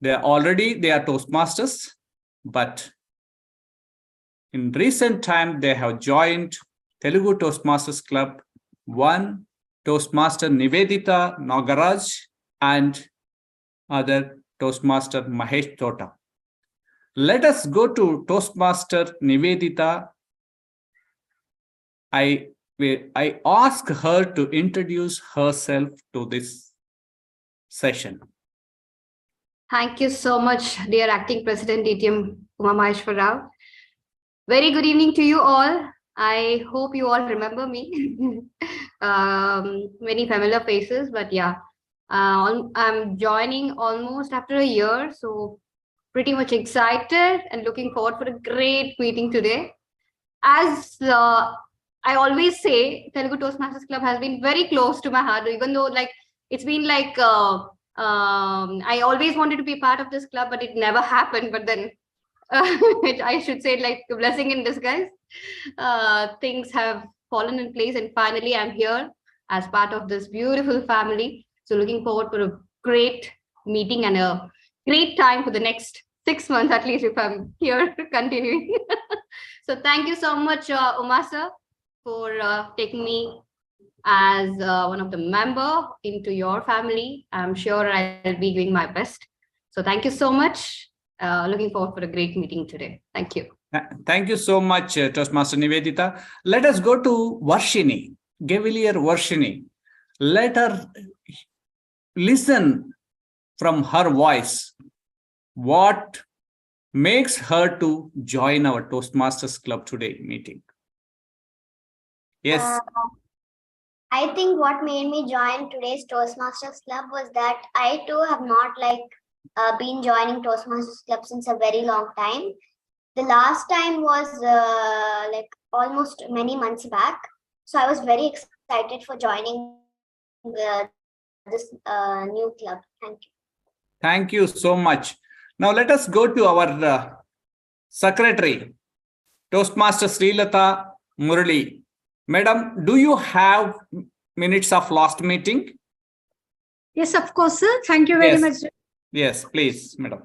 They are Toastmasters, but in recent time, they have joined Telugu Toastmasters Club, one Toastmaster Nivedita Nagaraj and other Toastmaster Mahesh Tota. Let us go to Toastmaster Nivedita. I ask her to introduce herself to this session. Thank you so much, dear Acting President TTM Uma Maheshwar Rao. Very good evening to you all. I hope you all remember me. Many familiar faces, but yeah, I'm joining almost after a year, so pretty much excited and looking forward for a great meeting today. As I always say, Telugu Toastmasters Club has been very close to my heart, even though it's been I always wanted to be part of this club, but it never happened. But then I should say a blessing in disguise. Things have fallen in place, and finally I'm here as part of this beautiful family. So looking forward for a great meeting and a great time for the next 6 months, at least, if I'm here continuing. So thank you so much, Uma sir, for taking me as one of the member into your family. I'm sure I'll be doing my best. So thank you so much. Looking forward for a great meeting today. Thank you. Thank you so much, Toastmaster Nivedita. Let us go to Varshini, Gavilier Varshini. Let her listen from her voice what makes her to join our Toastmasters Club today meeting. Yes. I think what made me join today's Toastmasters Club was that I too have not been joining Toastmasters Club since a very long time. The last time was almost many months back. So I was very excited for joining this new club. Thank you. Thank you so much. Now let us go to our secretary, Toastmaster Srilata Murali. Madam, do you have minutes of last meeting? Yes, of course, sir. Thank you very much. Yes, please, madam.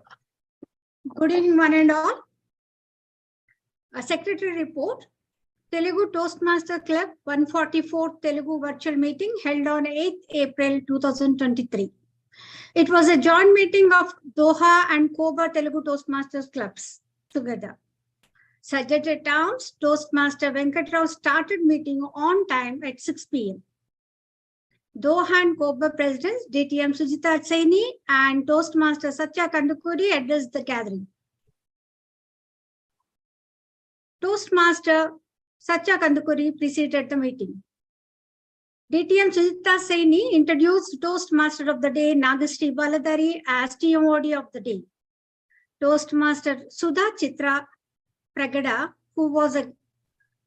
Good evening, one and all. A secretary report. Telugu Toastmaster Club 144th Telugu virtual meeting held on 8th April 2023. It was a joint meeting of Doha and Koba Telugu Toastmasters Clubs together. Suggested terms, Toastmaster Venkatrao started meeting on time at 6 p.m. Doha and Koba presidents DTM Sujita Saini and Toastmaster Satya Kandukuri addressed the gathering. Toastmaster Satya Kandukuri preceded the meeting. DTM Sujita Saini introduced Toastmaster of the Day Nagashri Baladari as TMOD of the Day. Toastmaster Sudha Chitra Pragada, who was a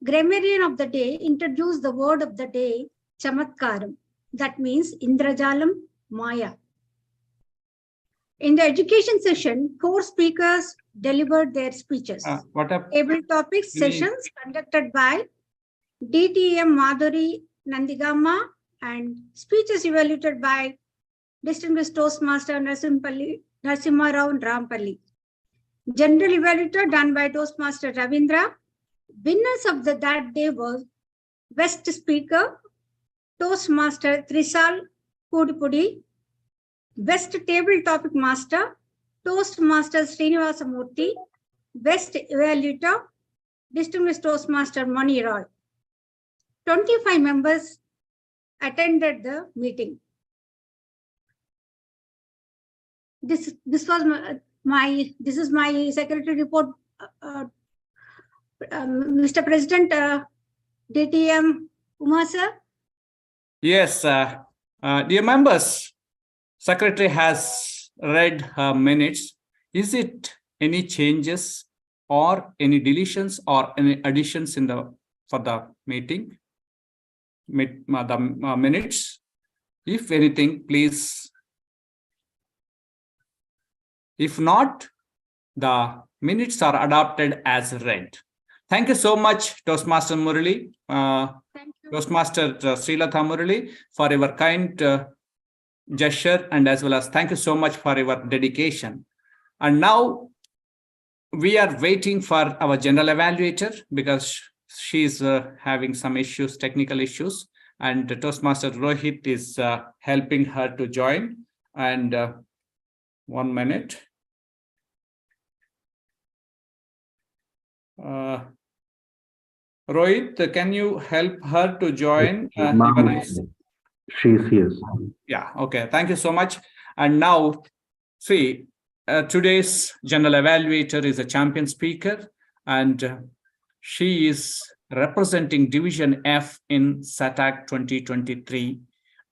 grammarian of the day, introduced the word of the day, Chamatkaram. That means Indrajalam, Maya. In the education session, 4 speakers delivered their speeches. Table topics sessions conducted by DTM Madhuri Nandigama and speeches evaluated by distinguished Toastmaster Narasimha Rao Rampalli. General evaluator done by Toastmaster Ravindra. Winners of that day were Best Speaker, Toastmaster Trisal Pudipudi, Best Table Topic Master, Toastmaster Srinivasa Murthy, Best Evaluator, Distinguished Toastmaster Mani Roy. 25 members attended the meeting. This is my secretary report, Mr. President, DTM Uma sir. Yes, dear members, secretary has read her minutes. Is it any changes or any deletions or any additions for the meeting? The minutes? If anything, please. If not, the minutes are adopted as read. Thank you so much, Toastmaster Murali, Toastmaster Srilata Murali, for your kind gesture, and as well as thank you so much for your dedication. And now we are waiting for our general evaluator because she's having some issues, technical issues, and Toastmaster Rohit is helping her to join. And 1 minute. Rohit, can you help her to join? She's here. Yeah, okay. Thank you so much. And now, see, today's general evaluator is a champion speaker, and she is representing Division F in SATAC 2023.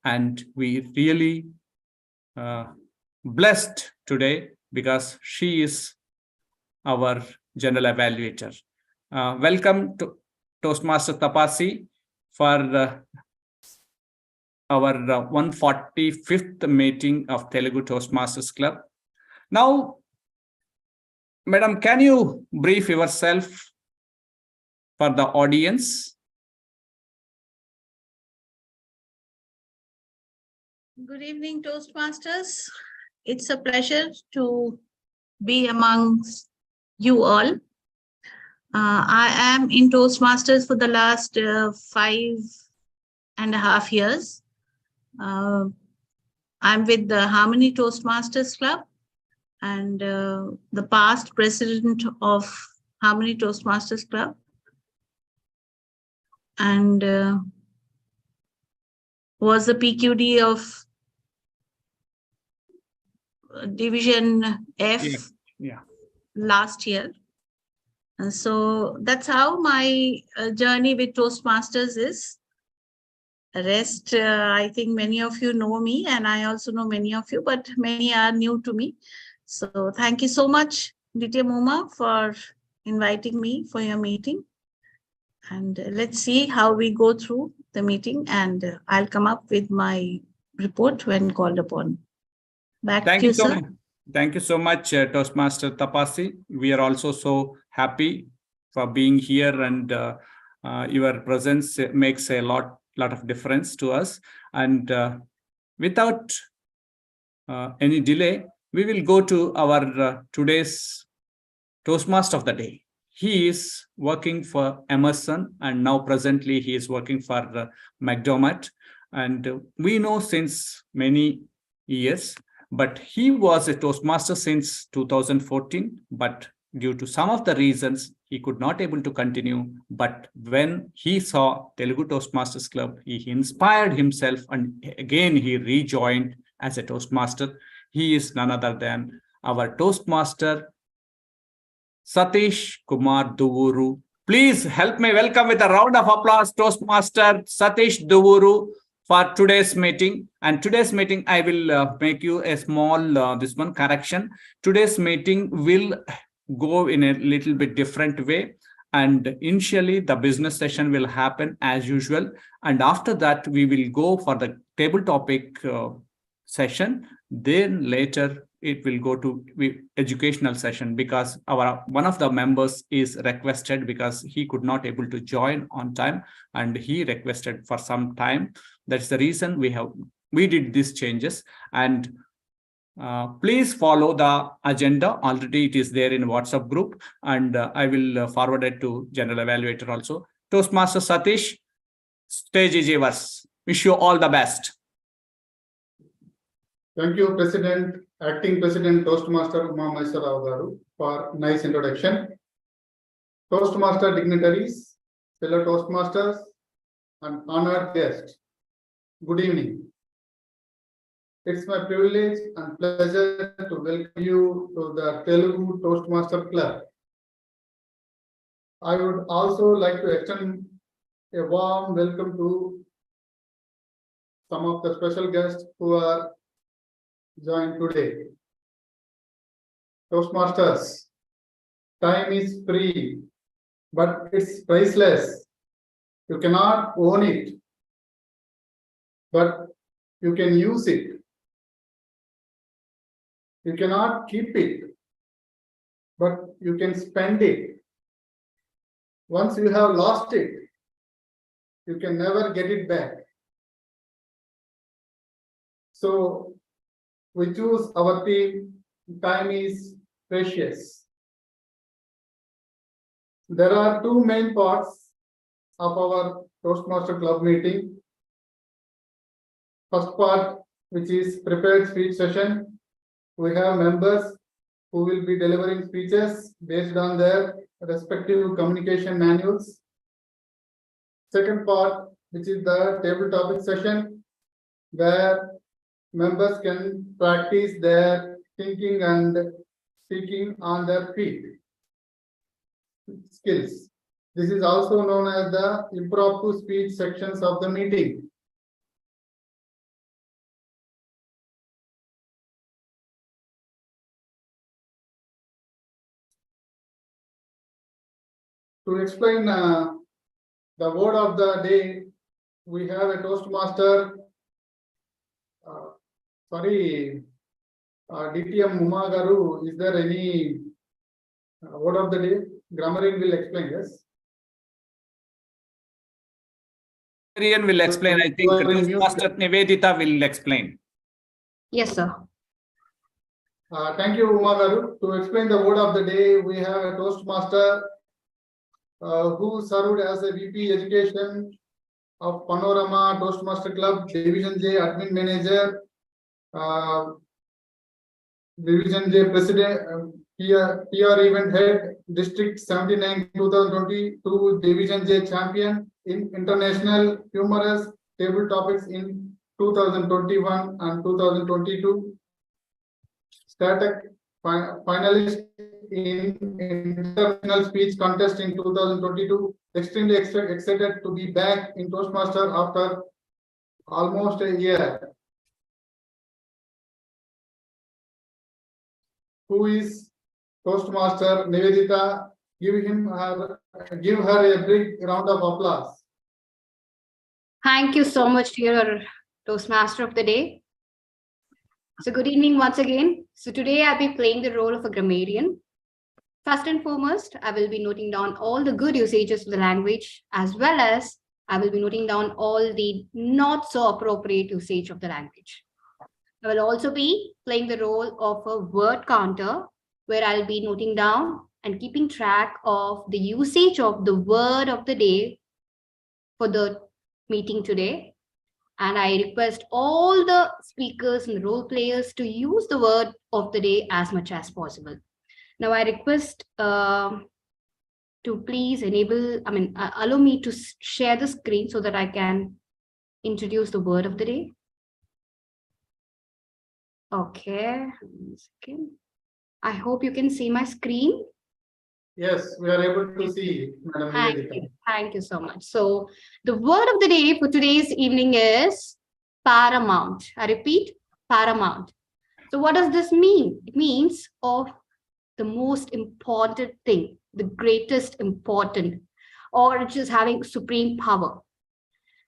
And we really blessed today because she is our general evaluator. Welcome to Toastmaster Tapasi for our 145th meeting of Telugu Toastmasters Club. Now, Madam, can you brief yourself for the audience? Good evening, Toastmasters. It's a pleasure to be amongst you all. I am in Toastmasters for the last 5.5 years. I'm with the Harmony Toastmasters Club and the past president of Harmony Toastmasters Club. And was the PQD of Division F last year. And so that's how my journey with Toastmasters is. The rest, I think many of you know me, and I also know many of you, but many are new to me. So thank you so much, TTMC, for inviting me for your meeting. And let's see how we go through the meeting, and I'll come up with my report when called upon. Back to you, sir. Thank you so much, Toastmaster Tapasi. We are also so happy for being here, and your presence makes a lot of difference to us. And without any delay, we will go to our today's Toastmaster of the day. He is working for Emerson, and now presently he is working for McDermott. And we know since many years, but he was a Toastmaster since 2014, but due to some of the reasons, he could not able to continue. But when he saw Telugu Toastmasters Club, he inspired himself, and again he rejoined as a Toastmaster. He is none other than our Toastmaster, Satish Kumar Duvuru. Please help me welcome with a round of applause Toastmaster Satish Duvuru for today's meeting. And today's meeting, I will make you a small correction. Today's meeting will go in a little bit different way. And initially, the business session will happen as usual. And after that, we will go for the table topic session. Then later, it will go to educational session, because one of the members is requested because he could not able to join on time, and he requested for some time. That's the reason we did these changes. And please follow the agenda. Already it is there in WhatsApp group, and I will forward it to General Evaluator also. Toastmaster Satish, stage is yours. Wish you all the best. Thank you, President, Acting President Toastmaster Uma Maisarao Garu, for nice introduction. Toastmaster dignitaries, fellow Toastmasters, and honored guests, good evening. It's my privilege and pleasure to welcome you to the Telugu Toastmaster Club. I would also like to extend a warm welcome to some of the special guests who are joined today. Toastmasters, time is free, but it's priceless. You cannot own it, but you can use it. You cannot keep it, but you can spend it. Once you have lost it, you can never get it back. So we choose our theme, time is precious. There are two main parts of our Toastmaster Club meeting. First part, which is prepared speech session. We have members who will be delivering speeches based on their respective communication manuals. Second part, which is the table topic session, where members can practice their thinking and speaking on their feet skills. This is also known as the impromptu speech sections of the meeting. To explain the word of the day, we have a Toastmaster. DTM Uma Garu, is there any word of the day? Grammarian will explain, yes. Grammarian will explain. I think Toastmaster Nivedita will explain. Yes, sir. Thank you, Uma Garu. To explain the word of the day, we have a Toastmaster who served as a VP Education of Panorama Toastmaster Club, Division J Admin Manager, Division J President, PR Event Head, District 79 2022, Division J Champion in International Humorous Table Topics in 2021 and 2022. Static finalist in International Speech Contest in 2022. Extremely excited to be back in Toastmaster after almost a year. Who is Toastmaster Nivedita? Give her a big round of applause. Thank you so much to your Toastmaster of the day. So good evening once again. So today I'll be playing the role of a grammarian. First and foremost, I will be noting down all the good usages of the language, as well as I will be noting down all the not so appropriate usage of the language. I will also be playing the role of a word counter, where I'll be noting down and keeping track of the usage of the word of the day for the meeting today. And I request all the speakers and role players to use the word of the day as much as possible. Now I request to please allow me to share the screen so that I can introduce the word of the day. Okay, I hope you can see my screen. Yes, we are able to see, Madam Nivedita. Thank you so much. So the word of the day for today's evening is paramount. I repeat, paramount. So what does this mean? It means of the most important thing, the greatest important, or it's just having supreme power.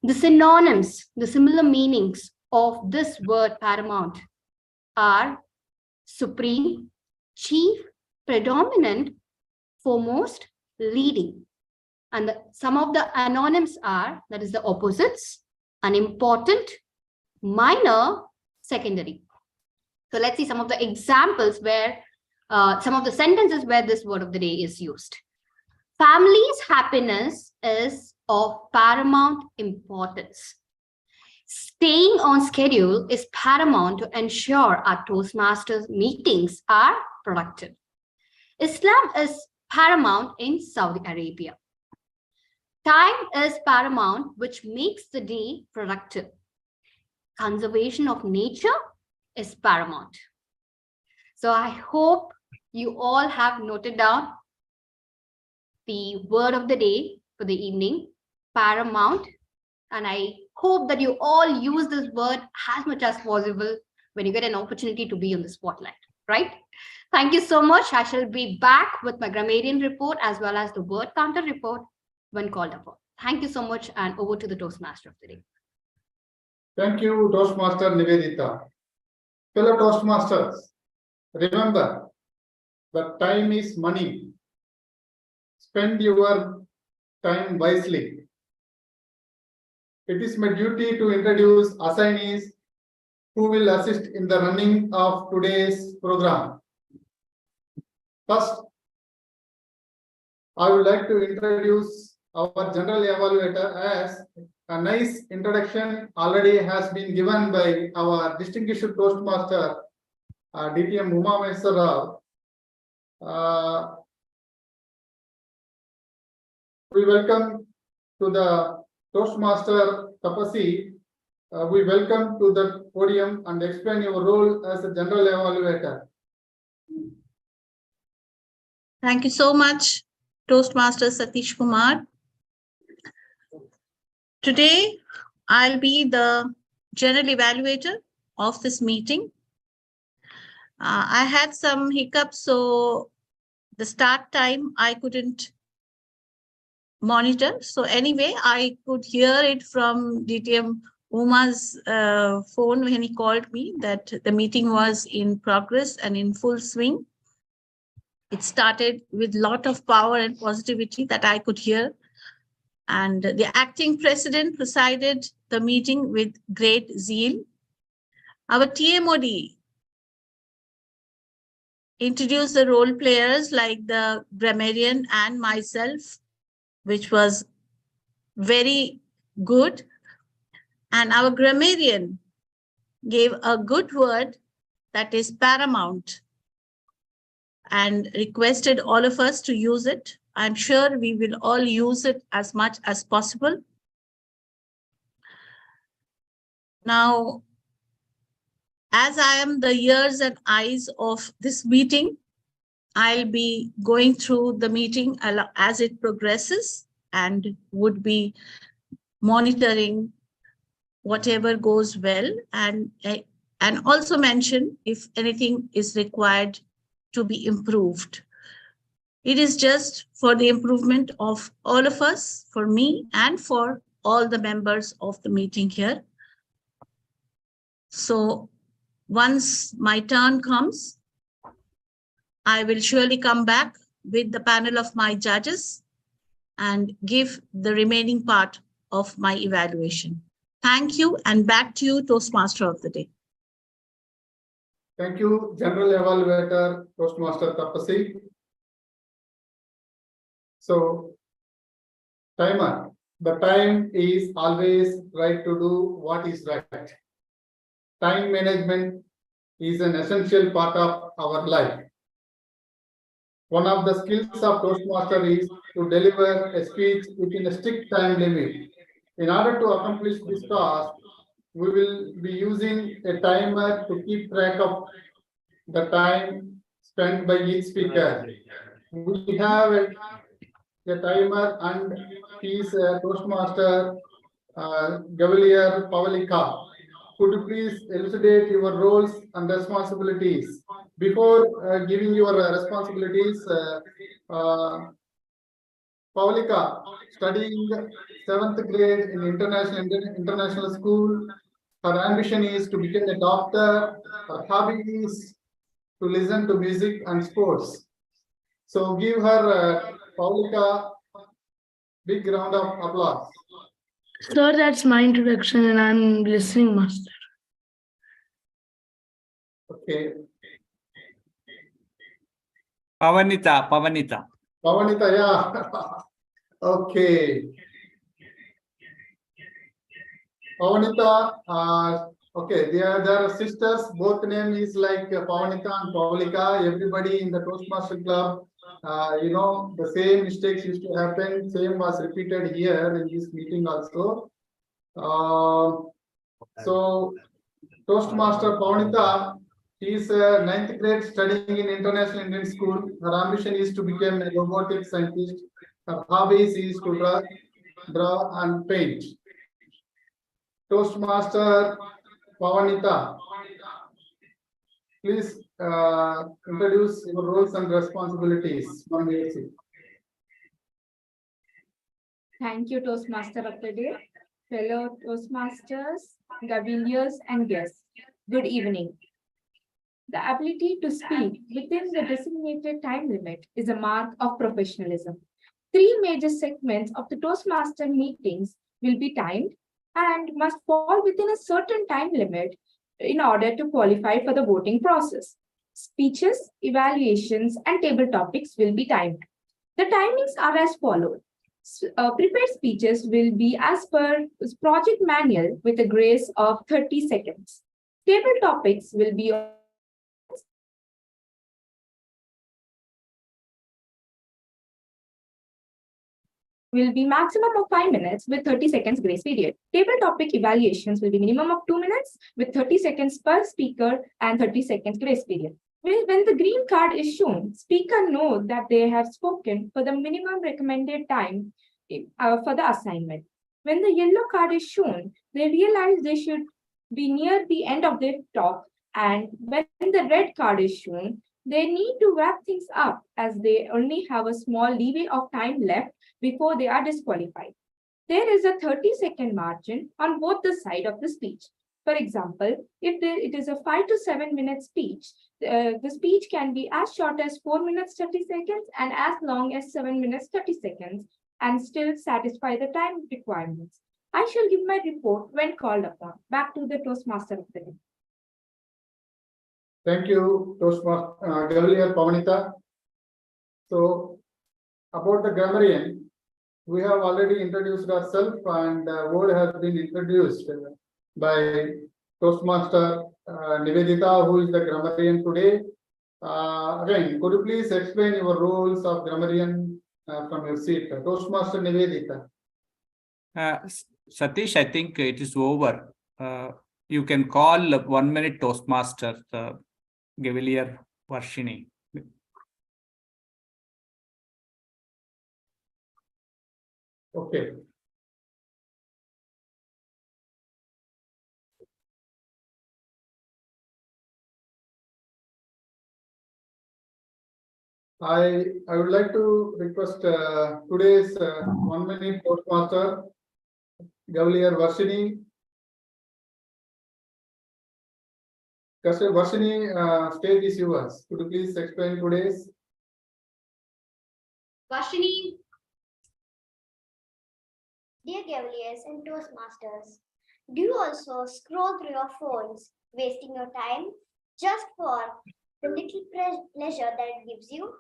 The synonyms, the similar meanings of this word paramount are supreme, chief, predominant, foremost, leading. And some of the anonyms are, that is the opposites, unimportant, minor, secondary. So let's see some of the examples where, some of the sentences where this word of the day is used. Family's happiness is of paramount importance. Staying on schedule is paramount to ensure our Toastmasters meetings are productive. Islam is paramount in Saudi Arabia. Time is paramount, which makes the day productive. Conservation of nature is paramount. So I hope you all have noted down the word of the day for the evening, paramount. And I hope that you all use this word as much as possible when you get an opportunity to be on the spotlight, right? Thank you so much. I shall be back with my grammarian report as well as the word counter report when called upon. Thank you so much, and over to the Toastmaster of the day. Thank you, Toastmaster Nivedita. Fellow Toastmasters, remember that time is money. Spend your time wisely. It is my duty to introduce assignees who will assist in the running of today's program. First, I would like to introduce our general evaluator. As a nice introduction already has been given by our distinguished Toastmaster, DTM Uma Maheswara. We welcome to the Toastmaster Tapasi. We welcome to the podium and explain your role as a general evaluator. Thank you so much, Toastmaster Satish Kumar. Today, I'll be the general evaluator of this meeting. I had some hiccups, so the start time I couldn't monitor. So anyway, I could hear it from DTM Uma's phone when he called me that the meeting was in progress and in full swing. It started with a lot of power and positivity that I could hear. And the acting president presided the meeting with great zeal. Our TMOD introduced the role players like the grammarian and myself, which was very good. And our grammarian gave a good word that is paramount and requested all of us to use it. I'm sure we will all use it as much as possible. Now, as I am the ears and eyes of this meeting, I'll be going through the meeting as it progresses and would be monitoring whatever goes well and also mention if anything is required to be improved. It is just for the improvement of all of us, for me and for all the members of the meeting here. So once my turn comes, I will surely come back with the panel of my judges and give the remaining part of my evaluation. Thank you, and back to you, Toastmaster of the Day. Thank you, General Evaluator, Toastmaster Tapasi. So, timer. The time is always right to do what is right. Time management is an essential part of our life. One of the skills of Toastmaster is to deliver a speech within a strict time limit. In order to accomplish this task, we will be using a timer to keep track of the time spent by each speaker. We have a timer, and he is a Toastmaster Gavalier Pavalika. Could you please elucidate your roles and responsibilities? Before giving your responsibilities, Pavalika, studying 7th grade in international school. Her ambition is to become a doctor. Her hobby is to listen to music and sports. So give her, Paulika, big round of applause. Sir, that's my introduction and I'm listening, Master. Okay. Pavanita. Pavanita, yeah. Okay. Pavanita, okay, they are sisters. Both name is like Pavanita and Paulika. Everybody in the Toastmaster Club, the same mistakes used to happen. Same was repeated here in this meeting also. So Toastmaster Pavanita, she is 9th grade studying in International Indian School. Her ambition is to become a robotic scientist. Her hobbies is to draw and paint. Toastmaster Pavanita, please introduce your roles and responsibilities. Thank you, Toastmaster of the Day, fellow Toastmasters, Gaviliers, and guests. Good evening. The ability to speak within the designated time limit is a mark of professionalism. 3 major segments of the Toastmaster meetings will be timed and must fall within a certain time limit in order to qualify for the voting process. speeches, evaluations, and table topics will be timed. The timings are as follows. Prepared speeches will be as per project manual with a grace of 30 seconds. Table topics will be maximum of 5 minutes with 30 seconds grace period. Table topic evaluations will be minimum of 2 minutes with 30 seconds per speaker and 30 seconds grace period. When the green card is shown, speaker knows that they have spoken for the minimum recommended time for the assignment. When the yellow card is shown, they realize they should be near the end of their talk, and when the red card is shown, they need to wrap things up as they only have a small leeway of time left before they are disqualified. There is a 30-second margin on both the side of the speech. For example, if it is a 5 to 7 minute speech, the speech can be as short as 4 minutes 30 seconds and as long as 7 minutes 30 seconds and still satisfy the time requirements. I shall give my report when called upon. Back to the Toastmaster of the day. Thank you, Toastmaster Gavalier Pavanita. So, about the grammarian, we have already introduced ourselves, and word has been introduced by Toastmaster Nivedita, who is the grammarian today. Again, could you please explain your roles of grammarian from your seat? Toastmaster Nivedita. Satish, I think it is over. You can call 1 minute Toastmaster, Gavalier Varshini. Okay. I would like to request today's 1 minute Toastmaster Gavalier Varshini. Varshini, stage is yours. Could you please explain today's? Varshini. Dear Gavaliers and Toastmasters, do you also scroll through your phones, wasting your time just for the little pleasure that it gives you?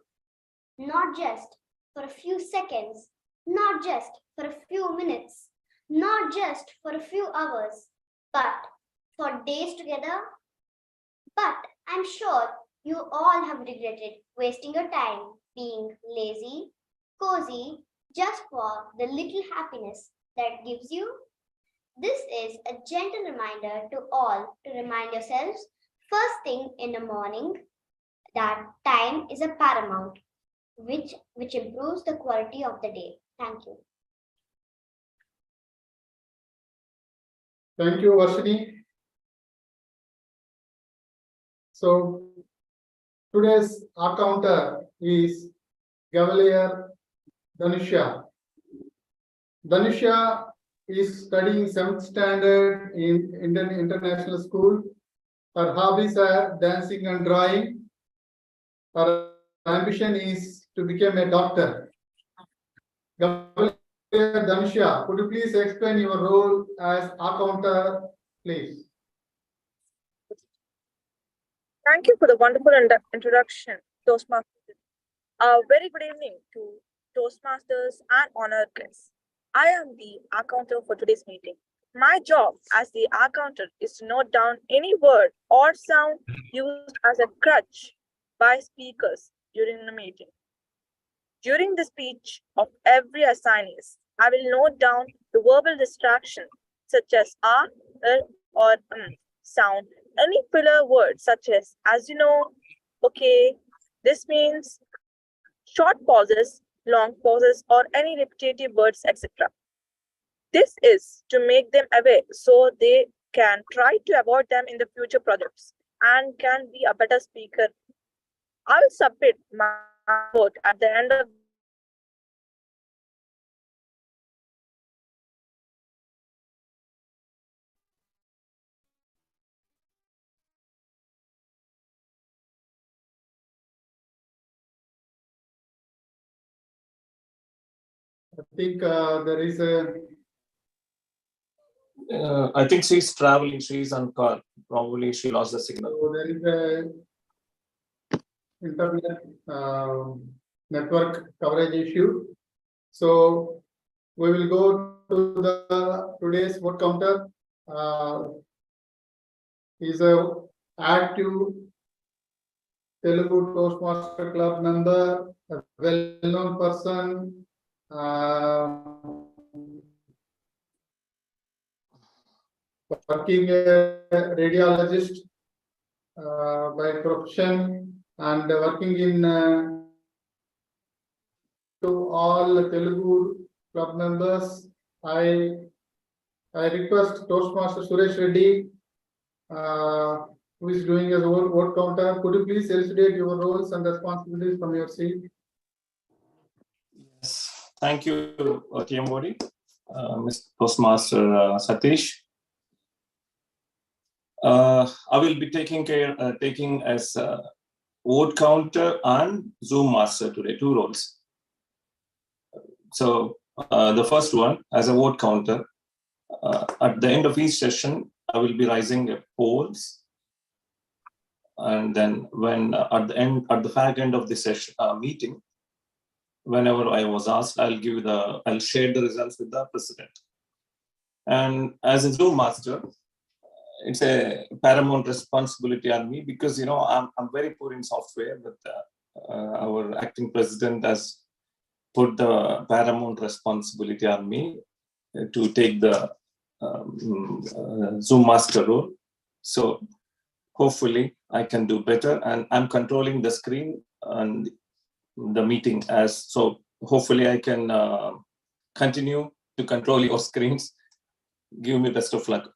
Not just for a few seconds, not just for a few minutes, not just for a few hours, but for days together? But I'm sure you all have regretted wasting your time being lazy, cozy, just for the little happiness that gives you. This is a gentle reminder to all to remind yourselves first thing in the morning that time is a paramount, which improves the quality of the day. Thank you. Thank you, Varshini. So today's accounter is Gavalier Dhanusha. Dhanusha is studying 7th standard in Indian International School. Her hobbies are dancing and drawing. Her ambition is to become a doctor. Gavalier Dhanusha, could you please explain your role as accounter, please? Thank you for the wonderful introduction, Toastmasters. A very good evening to Toastmasters and honored guests. I am the accounter for today's meeting. My job as the accounter is to note down any word or sound used as a crutch by speakers during the meeting. During the speech of every assignee, I will note down the verbal distraction such as or sound, any filler words such as you know, okay, this means, short pauses, long pauses, or any repetitive words, etc. This is to make them aware so they can try to avoid them in the future projects and can be a better speaker. I will submit my vote at the end of I think there is a. I think she's traveling. She's on call. Probably she lost the signal. So there is a internet network coverage issue. So we will go to the today's word counter. Is a active Telugu Toastmaster Club member, a well-known person, working radiologist by profession and working in to all Telugu club members. I request Toastmaster Suresh Reddy, who is doing his own word counter. Could you please elucidate your roles and responsibilities from your seat? Yes, thank you, TMOD, Mr. Toastmaster Satish. I will be taking as word counter and Zoom master today, 2 roles. So the first one, as a word counter, at the end of each session, I will be raising polls, and then when at the back end of the session meeting, whenever I was asked, I'll share the results with the president. And as a Zoom master, it's a paramount responsibility on me because I'm very poor in software, but our acting president has put the paramount responsibility on me to take the Zoom master role. So hopefully I can do better, and I'm controlling the screen and the meeting so hopefully I can continue to control your screens. Give me best of luck.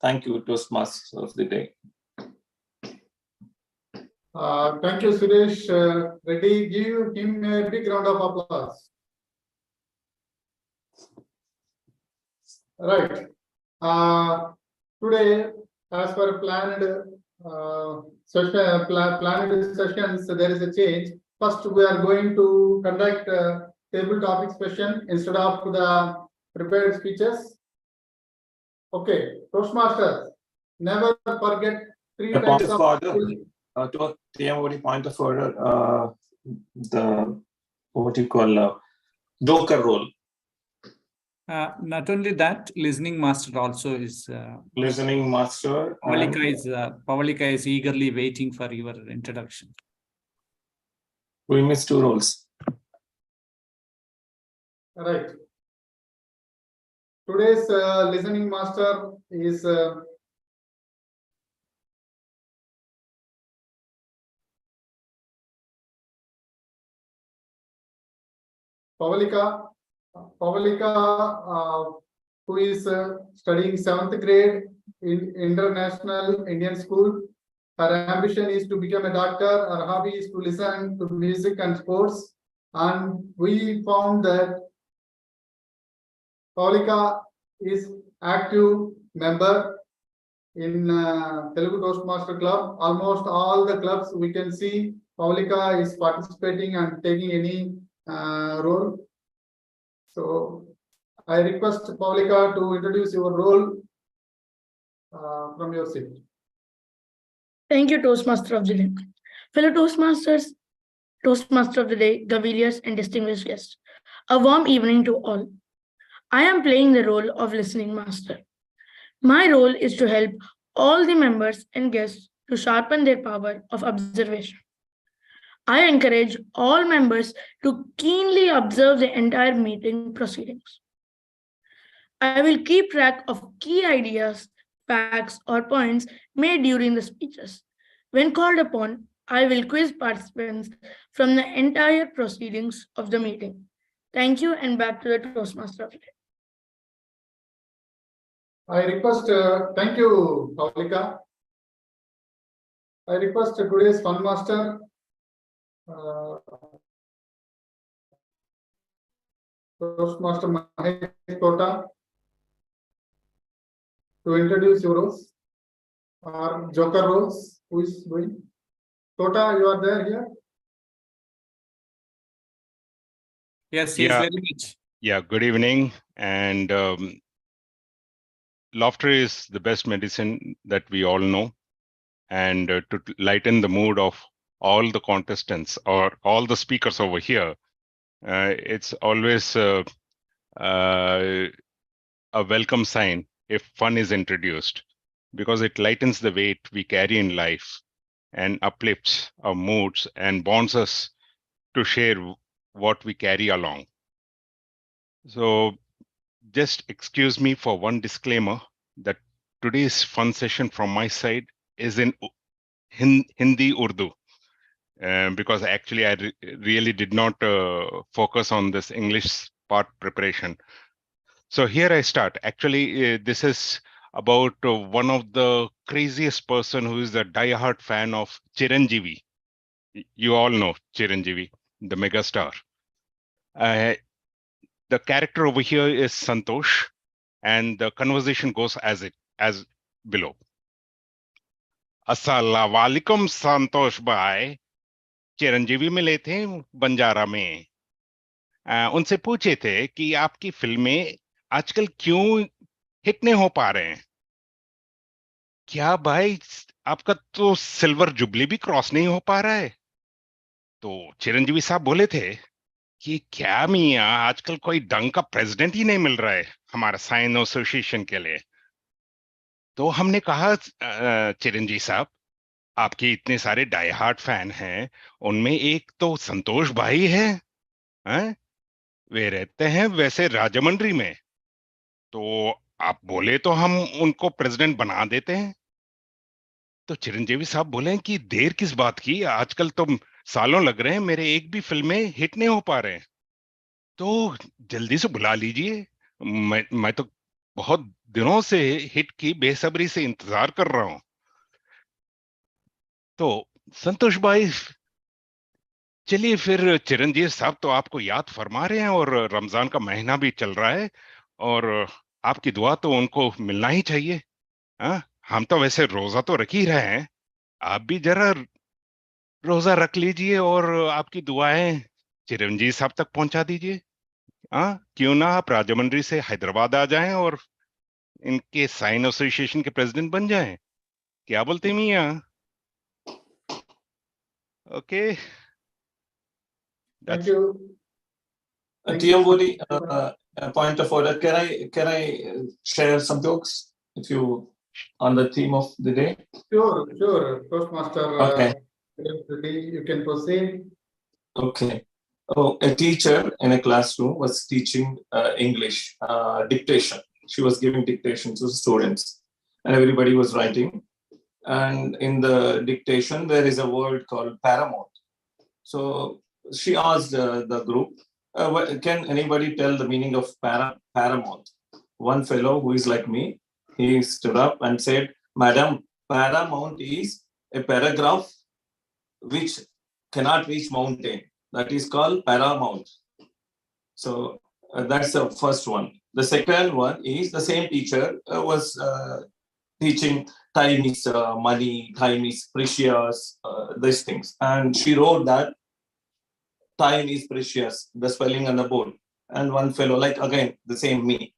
Thank you, Toastmasters of the day. Thank you, Suresh Reddy. Give him a big round of applause. Right. Today, as per planned sessions, there is a change. First, we are going to conduct table topic session instead of the prepared speeches. Okay, Toastmasters, never forget 3 point types of of order. To TMOD point of order, the what you call joker role. Not only that, listening master also is. Listening master. Pavalika is eagerly waiting for your introduction. We missed 2 roles. Right. Today's listening master is Pavalika, who is studying 7th grade in International Indian School. Her ambition is to become a doctor. Her hobby is to listen to music and sports. And we found that Pavalika is active member in Telugu Toastmaster Club. Almost all the clubs we can see Pavalika is participating and taking any role. So I request Pavalika to introduce your role from your seat. Thank you, Toastmaster of the Day. Fellow Toastmasters, Toastmaster of the Day, Gaviliers, and distinguished guests, a warm evening to all. I am playing the role of listening master. My role is to help all the members and guests to sharpen their power of observation. I encourage all members to keenly observe the entire meeting proceedings. I will keep track of key ideas, facts, or points made during the speeches. When called upon, I will quiz participants from the entire proceedings of the meeting. Thank you, and back to the Toastmaster of the Day. I request, thank you, Pavalika. I request today's fun master, Toastmaster Mahesh Tota, to introduce your roles or joker roles. Who is doing? Tota, you are there here? Yes, yes, very much. Yeah, good evening. And laughter is the best medicine that we all know. And to lighten the mood of all the contestants or all the speakers over here, it's always a welcome sign if fun is introduced, because it lightens the weight we carry in life and uplifts our moods and bonds us to share what we carry along. So just excuse me for one disclaimer that today's fun session from my side is in Hindi Urdu, because actually I really did not focus on this English part preparation. So here I start. Actually, this is about one of the craziest person who is a diehard fan of Chiranjeevi. You all know Chiranjeevi, the megastar. The character over here is Santosh, and the conversation goes as below. Assalamu alaikum Santosh bhai. Chiranjeevi मिले थे बंजारा में, उनसे पूछे थे कि आपकी फिल्में आजकल क्यों हिट नहीं हो पा रहे हैं। क्या भाई आपका तो सिल्वर जुबली भी क्रॉस नहीं हो पा रहा है? तो चिरंजीवी साहब बोले थे कि क्या मियां आजकल कोई ढंग का प्रेसिडेंट ही नहीं मिल रहा है हमारा साइन एसोसिएशन के लिए। तो हमने कहा चिरंजीवी साहब, आपके इतने सारे डाई हार्ट फैन हैं, उनमें एक तो संतोष भाई है, वे रहते हैं वैसे राजमंड्री में, तो आप बोले तो हम उनको प्रेसिडेंट बना देते हैं। तो चिरंजीवी साहब बोले कि देर किस बात की, आजकल तो सालों लग रहे हैं, मेरे एक भी फिल्में हिट नहीं हो पा रहे हैं, तो जल्दी से बुला लीजिए। मैं तो बहुत दिनों से हिट की बेसब्री से इंतजार कर रहा हूं। तो संतोष भाई, चलिए फिर चिरंजीवी साहब तो आपको याद फरमा रहे हैं और रमजान का महीना भी चल रहा है और आपकी दुआ तो उनको मिलना ही चाहिए। हम तो वैसे रोजा तो रख ही रहे हैं, आप भी जरा रोजा रख लीजिए और आपकी दुआएं चिरंजीवी साहब तक पहुंचा दीजिए। क्यों ना आप राजमंड्री से हैदराबाद आ जाएं और इनके साइन एसोसिएशन के प्रेसिडेंट बन जाएं। क्या बोलते मियां? Okay, Thank you. TMC, a point of order. Can I share some jokes if you on the theme of the day? Sure. Toastmaster. Okay. You can proceed. Okay. Oh, a teacher in a classroom was teaching English dictation. She was giving dictation to students, and everybody was writing. And in the dictation, there is a word called paramount. So she asked the group, can anybody tell the meaning of paramount? One fellow who is like me, he stood up and said, Madam, paramount is a paragraph which cannot reach mountain. That is called paramount. So that's the first one. The second one is the same teacher was teaching time is money, time is precious, these things. And she wrote that time is precious, the spelling on the board. And one fellow, like again, the same me,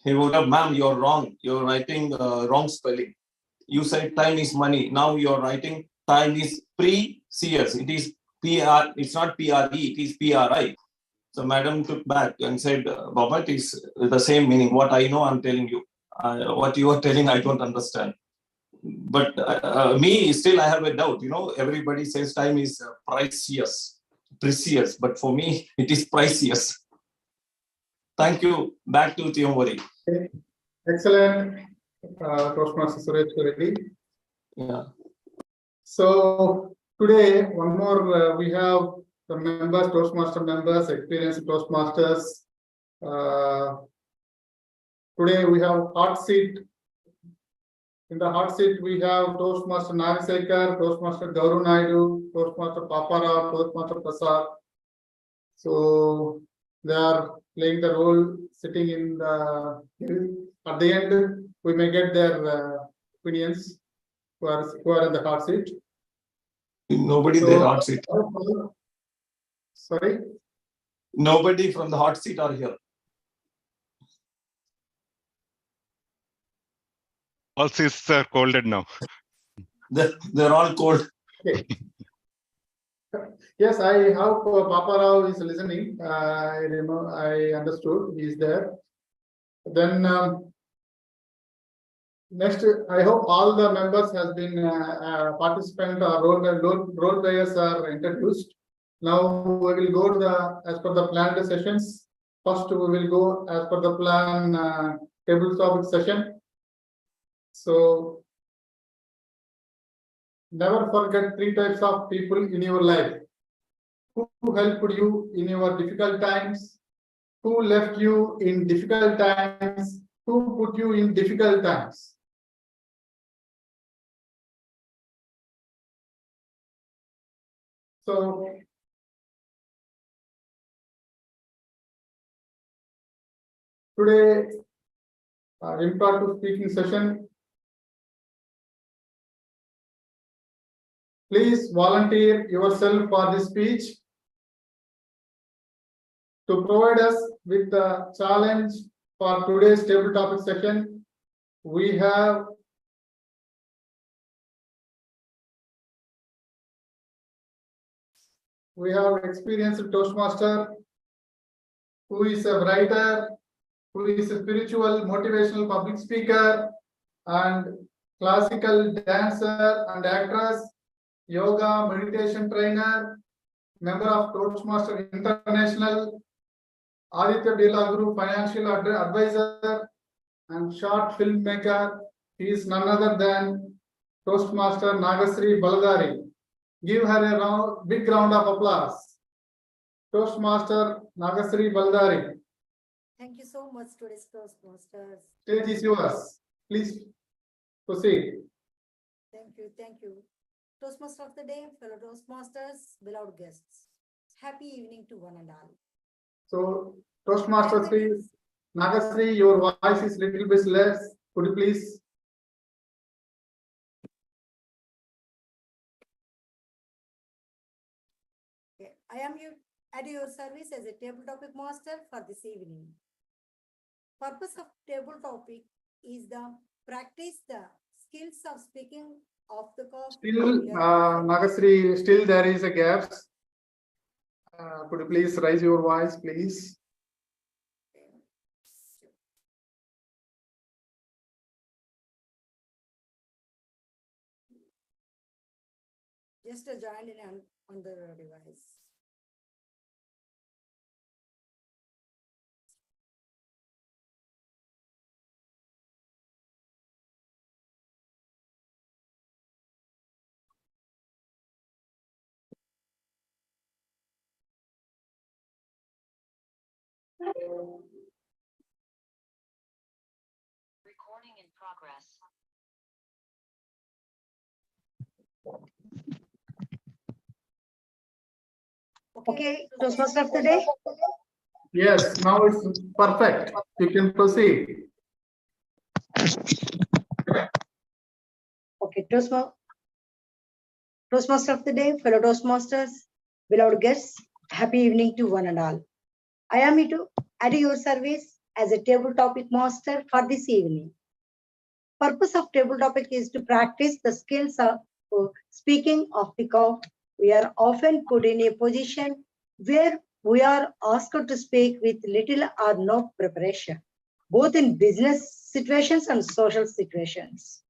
he wrote up, ma'am, you're wrong. You're writing wrong spelling. You said time is money. Now you're writing time is precious. It is PR, it's not PRE, it is PRI. So madam took back and said, Baba, it is the same meaning. What I know, I'm telling you. What you are telling, I don't understand. But me, still I have a doubt. You know, everybody says time is precious. But for me, it is priceless. Thank you. Back to Tiyomori. Okay. Excellent, Toastmaster Suresh Reddy. Yeah. So today, one more, we have the members, Toastmaster members, experienced Toastmasters. Today we have hot seat. In the hot seat, we have Toastmaster Narisekar, Toastmaster Gauru Naidu, Toastmaster Paparao, Toastmaster Prasad. So they are playing the role, sitting in the, at the end, we may get their opinions who are in the hot seat. Nobody in the hot seat. Sorry? Nobody from the hot seat are here. All seats are colded now. They're all cold. Okay. Yes, I hope Papa Rao is listening. I understood he is there. Then next, I hope all the members has been participant or role players are introduced. Now we will go to the as per the planned sessions. First, we will go as per the plan table topic session. So never forget 3 types of people in your life. Who helped you in your difficult times? Who left you in difficult times? Who put you in difficult times? So today, impromptu speaking session. Please volunteer yourself for this speech. To provide us with the challenge for today's table topic session, we have experienced Toastmaster who is a writer, who is a spiritual motivational public speaker and classical dancer and actress, yoga meditation trainer, member of Toastmaster International, Aditya Birla Group financial advisor and short filmmaker. He is none other than Toastmaster Nagasri Balgari. Give her a big round of applause. Toastmaster Nagasri Balgari. Thank you so much, today's Toastmasters. Stage is yours. Please proceed. Thank you, thank you. Toastmaster of the day, fellow Toastmasters, beloved guests. Happy evening to one and all. So, Toastmaster Sri Nagasri, your voice is little bit less. Could you please? Okay. I am at your service as a table topic master for this evening. Purpose of table topic is the practice the skills of speaking off the cuff. Still, Nagasri, still there is a gap. Could you please raise your voice, please? Just joined in on the device. Recording in progress. Okay, Toastmaster of the day. Yes, now it's perfect. You can proceed. Okay, Toastmaster of the day, fellow Toastmasters, beloved guests, happy evening to one and all. I am here to at your service as a table topic master for this evening. Purpose of table topic is to practice the skills of speaking off the cuff. We are often put in a position where we are asked to speak with little or no preparation, both in business situations and social situations.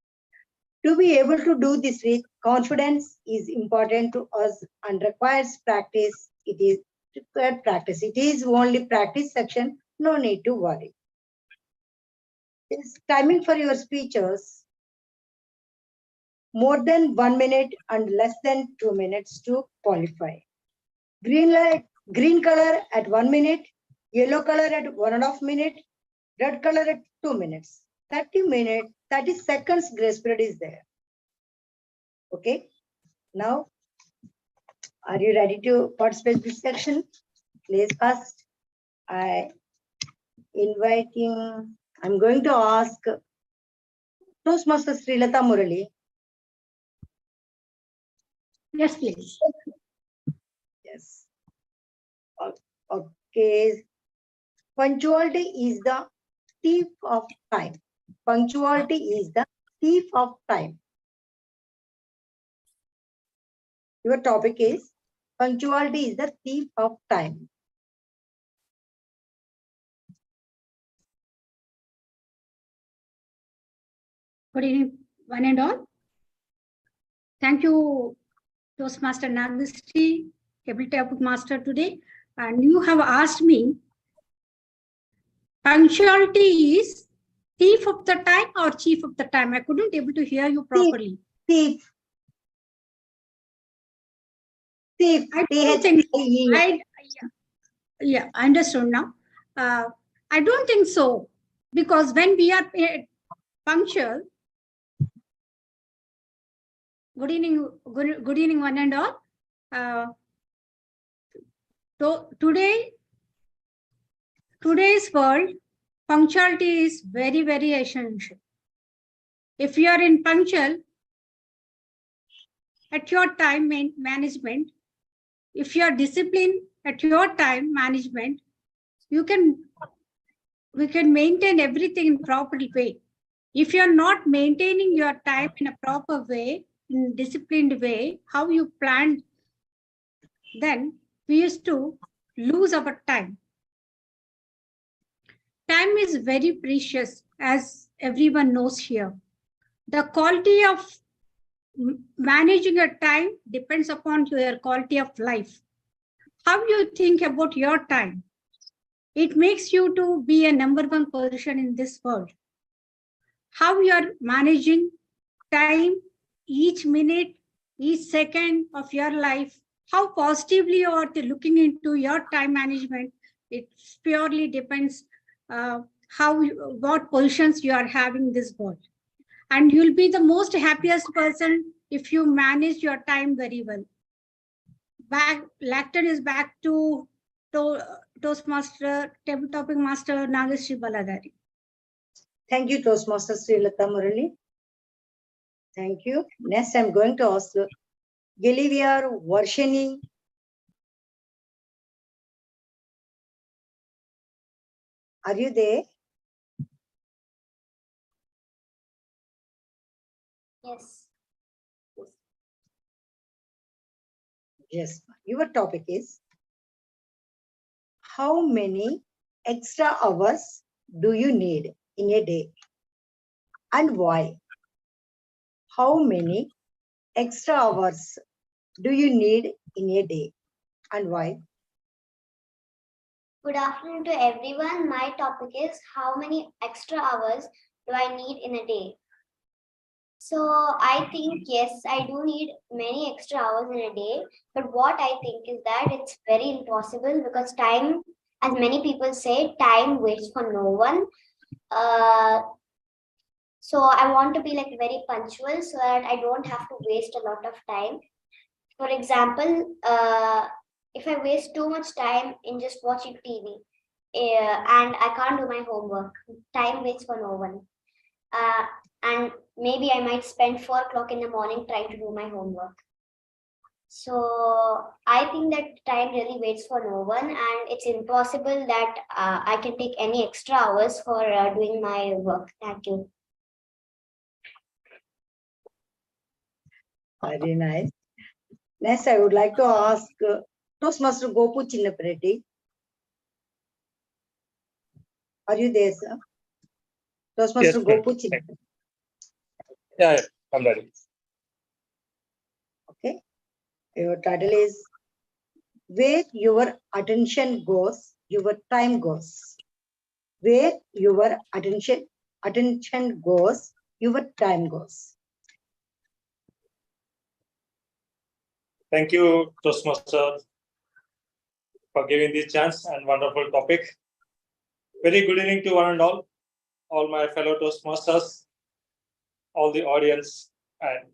To be able to do this with confidence is important to us and requires practice. It is required practice. It is only practice section, no need to worry. It's timing for your speeches, more than 1 minute and less than 2 minutes to qualify. Green color at 1 minute, yellow color at 1.5 minutes, red color at 2 minutes. 30 seconds grace period is there. Okay. Now, are you ready to participate in this section? Please first, I'm going to ask Toastmaster Srilata Murali. Yes, please. Yes. Okay. Punctuality is the thief of time. Punctuality is the thief of time. Your topic is Punctuality is the thief of time. Good evening, one and all. Thank you, Toastmaster Nagastri, Table Topic Master today. And you have asked me, punctuality is thief of the time or chief of the time? I couldn't able to hear you properly. Thief. Thief. I don't think yeah, I understood now. I don't think so, because when we are punctual. Good evening, good evening, one and all. So today's world, punctuality is very, very essential. If you are in punctual at your time management, if you are disciplined at your time management, we can maintain everything in proper way. If you are not maintaining your time in a proper way, in disciplined way, how you planned, then we used to lose our time. Time is very precious, as everyone knows here. The quality of managing your time depends upon your quality of life. How you think about your time, it makes you to be a number one position in this world. How you are managing time, each minute, each second of your life, how positively you are looking into your time management, it purely depends what positions you are having in this world. And you'll be the most happiest person if you manage your time very well. Lecture is back to Toastmaster, Table Topic Master Nagastri Baladari. Thank you, Toastmaster Sri Lata Murali. Thank you. Next, I'm going to ask Gillivier Varshini. Are you there? Yes. Yes. Your topic is, how many extra hours do you need in a day and why? How many extra hours do you need in a day and why? Good afternoon to everyone. My topic is, how many extra hours do I need in a day? So I think, yes, I do need many extra hours in a day. But what I think is that it's very impossible, because time, as many people say, time waits for no one. So I want to be like very punctual so that I don't have to waste a lot of time. For example, if I waste too much time in just watching TV, and I can't do my homework, time waits for no one. And maybe I might spend 4 o'clock in the morning trying to do my homework. So I think that time really waits for no one, and it's impossible that I can take any extra hours for doing my work. Thank you. Very nice. Next, I would like to ask Toastmaster Gopu Chinnapareddy. Are you there, sir? Toastmaster Yes, Gopu Chinnapareddy. Yeah, I'm ready. Okay. Your title is, where your attention goes, your time goes. Where your attention goes, your time goes. Thank you, Toastmaster, for giving this chance and wonderful topic. Very good evening to one and all my fellow Toastmasters, all the audience, and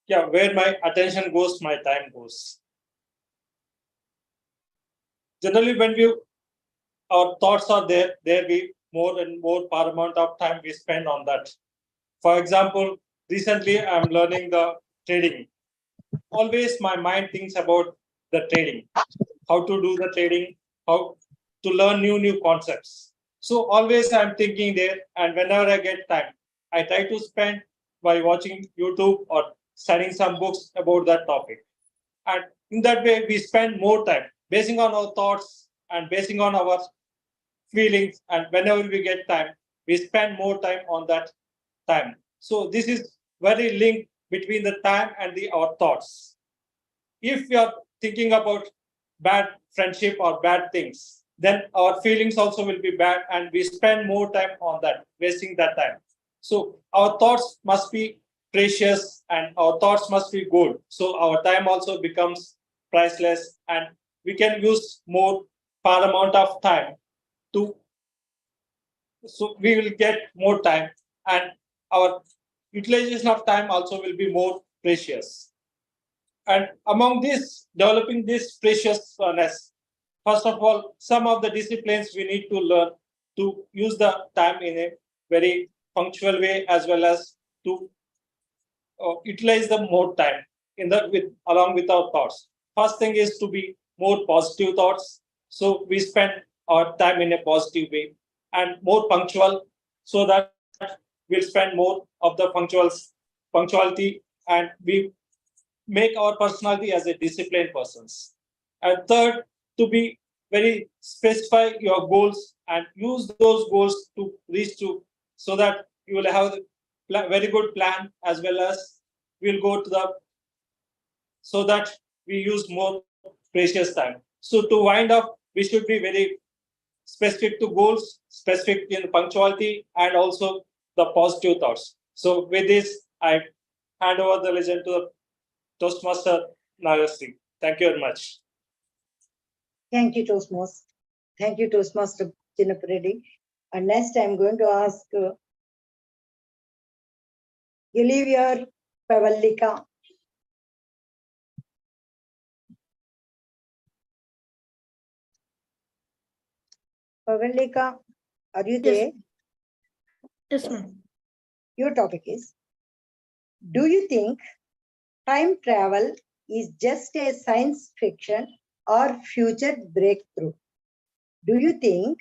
yeah, where my attention goes, my time goes. Generally, when our thoughts are there be more and more paramount of time we spend on that. For example, recently I'm learning the trading. Always my mind thinks about the trading, how to do the trading, how to learn new concepts. So always I'm thinking there, and whenever I get time, I try to spend by watching YouTube or studying some books about that topic. And in that way, we spend more time basing on our thoughts and basing on our feelings. And whenever we get time, we spend more time on that time. So this is very linked between the time and our thoughts. If we are thinking about bad friendship or bad things, then our feelings also will be bad, and we spend more time on that, wasting that time. So our thoughts must be precious and our thoughts must be good. So our time also becomes priceless, and we can use more amount of time to, so we will get more time, and our utilization of time also will be more precious. And among this, developing this preciousness, first of all, some of the disciplines we need to learn to use the time in a very punctual way, as well as to utilize the more time along with our thoughts. First thing is to be more positive thoughts. So we spend our time in a positive way and more punctual, so that we'll spend more of the punctuality, and we make our personality as a disciplined persons. And third, to be very specify your goals and use those goals to reach to, so that you will have a very good plan, as well as we'll go to the, so that we use more precious time. So to wind up, we should be very specific to goals, specific in punctuality, and also the positive thoughts. So with this, I hand over the legend to the Toastmaster Nagasri. Thank you very much. Thank you, Toastmaster. Thank you, Toastmaster Jennifer Reddy. And next, I'm going to ask Gilliver Pavallika. Pavallika, are you there? Yes, ma'am. Your topic is, do you think time travel is just a science fiction or future breakthrough? Do you think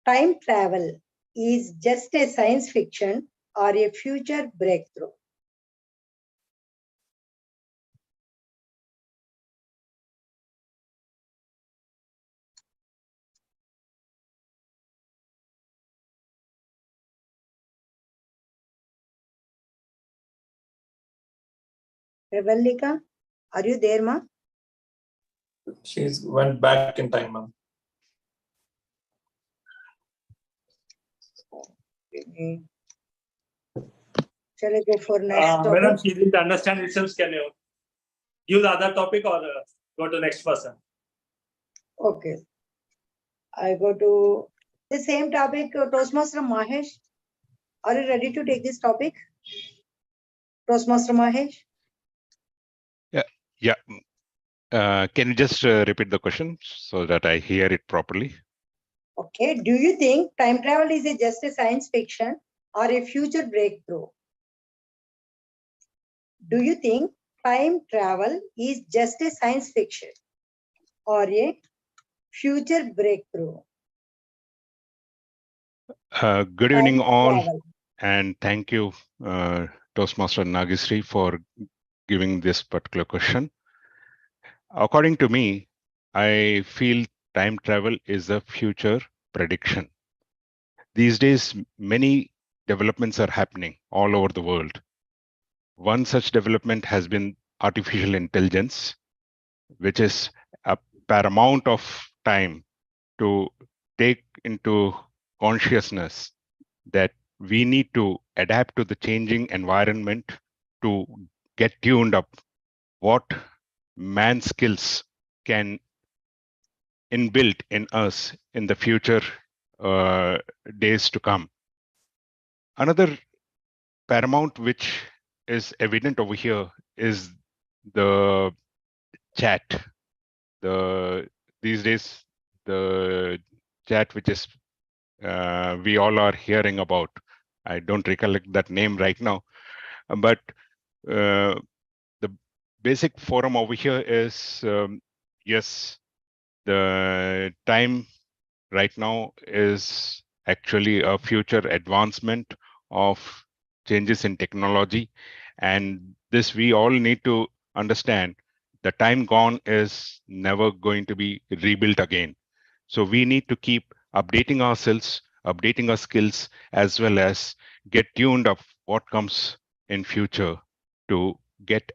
time travel is just a science fiction or a future breakthrough? Pavallika, are you there, ma? She's went back in time, ma'am. Shall I go for next topic? Madam, she didn't understand itself. Can you give the other topic or go to next person? Okay. I go to the same topic, Toastmaster Mahesh. Are you ready to take this topic? Toastmaster Mahesh? Yeah. Can you just repeat the question so that I hear it properly? Okay. Do you think time travel is just a science fiction or a future breakthrough? Do you think time travel is just a science fiction or a future breakthrough? Good evening, Time all, travel. and thank you, Toastmaster Nagisri, for giving this particular question. According to me, I feel time travel is a future prediction. These days, many developments are happening all over the world. One such development has been artificial intelligence, which is a paramount of time to take into consciousness that we need to adapt to the changing environment to get tuned up what man's skills can inbuilt in us in the future days to come. Another paramount which is evident over here is the chat. These days, the chat which is we all are hearing about. I don't recollect that name right now, but the basic forum over here is yes, the time right now is actually a future advancement of changes in technology, and this we all need to understand The time gone is never going to be rebuilt again. So we need to keep updating ourselves, updating our skills, as well as get tuned of what comes in future to get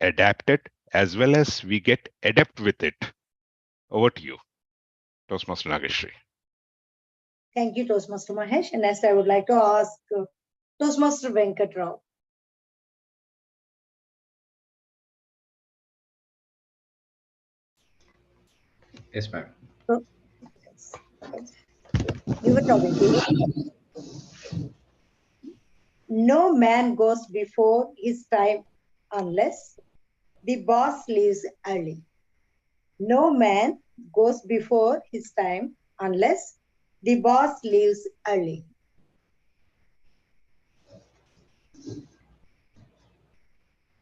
adapted, as well as we get adept with it. Over to you, Toastmaster Nageshri. Thank you, Toastmaster Mahesh. And next, I would like to ask Toastmaster Venkat Rao. Yes, ma'am. You were talking to No man goes before his time unless the boss leaves early. No man goes before his time unless the boss leaves early.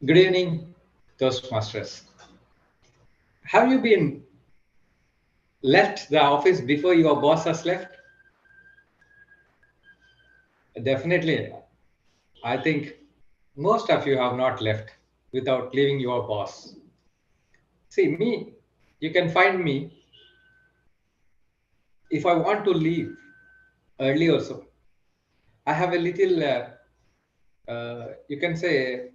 Good evening, Toastmasters. Have you been left the office before your boss has left? Definitely. I think most of you have not left without leaving your boss. See, me, you can find me if I want to leave early also. I have a little, you can say,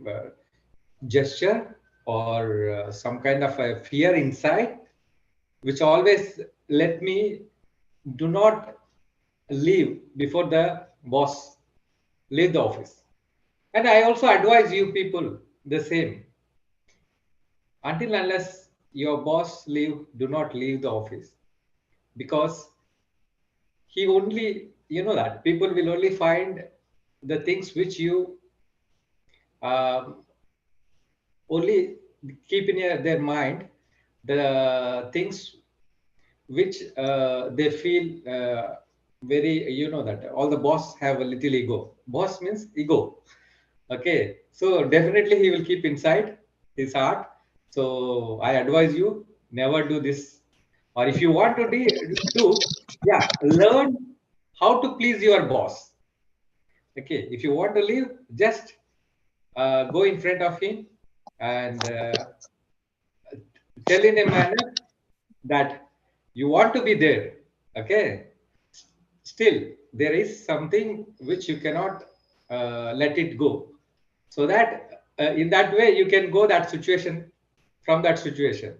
gesture or some kind of a fear inside, which always let me do not leave before the boss leave the office. And I also advise you people the same. Until unless your boss leave, do not leave the office, because he only, you know, that people will only find the things which you only keep in their mind, the things which they feel very, you know, that all the boss have a little ego. Boss means ego. Okay, so definitely he will keep inside his heart. So I advise you, never do this. Or if you want to do, yeah, learn how to please your boss. Okay, if you want to leave, just go in front of him and tell in a manner that you want to be there. Okay, still there is something which you cannot let it go, so that in that way you can go that situation, from that situation.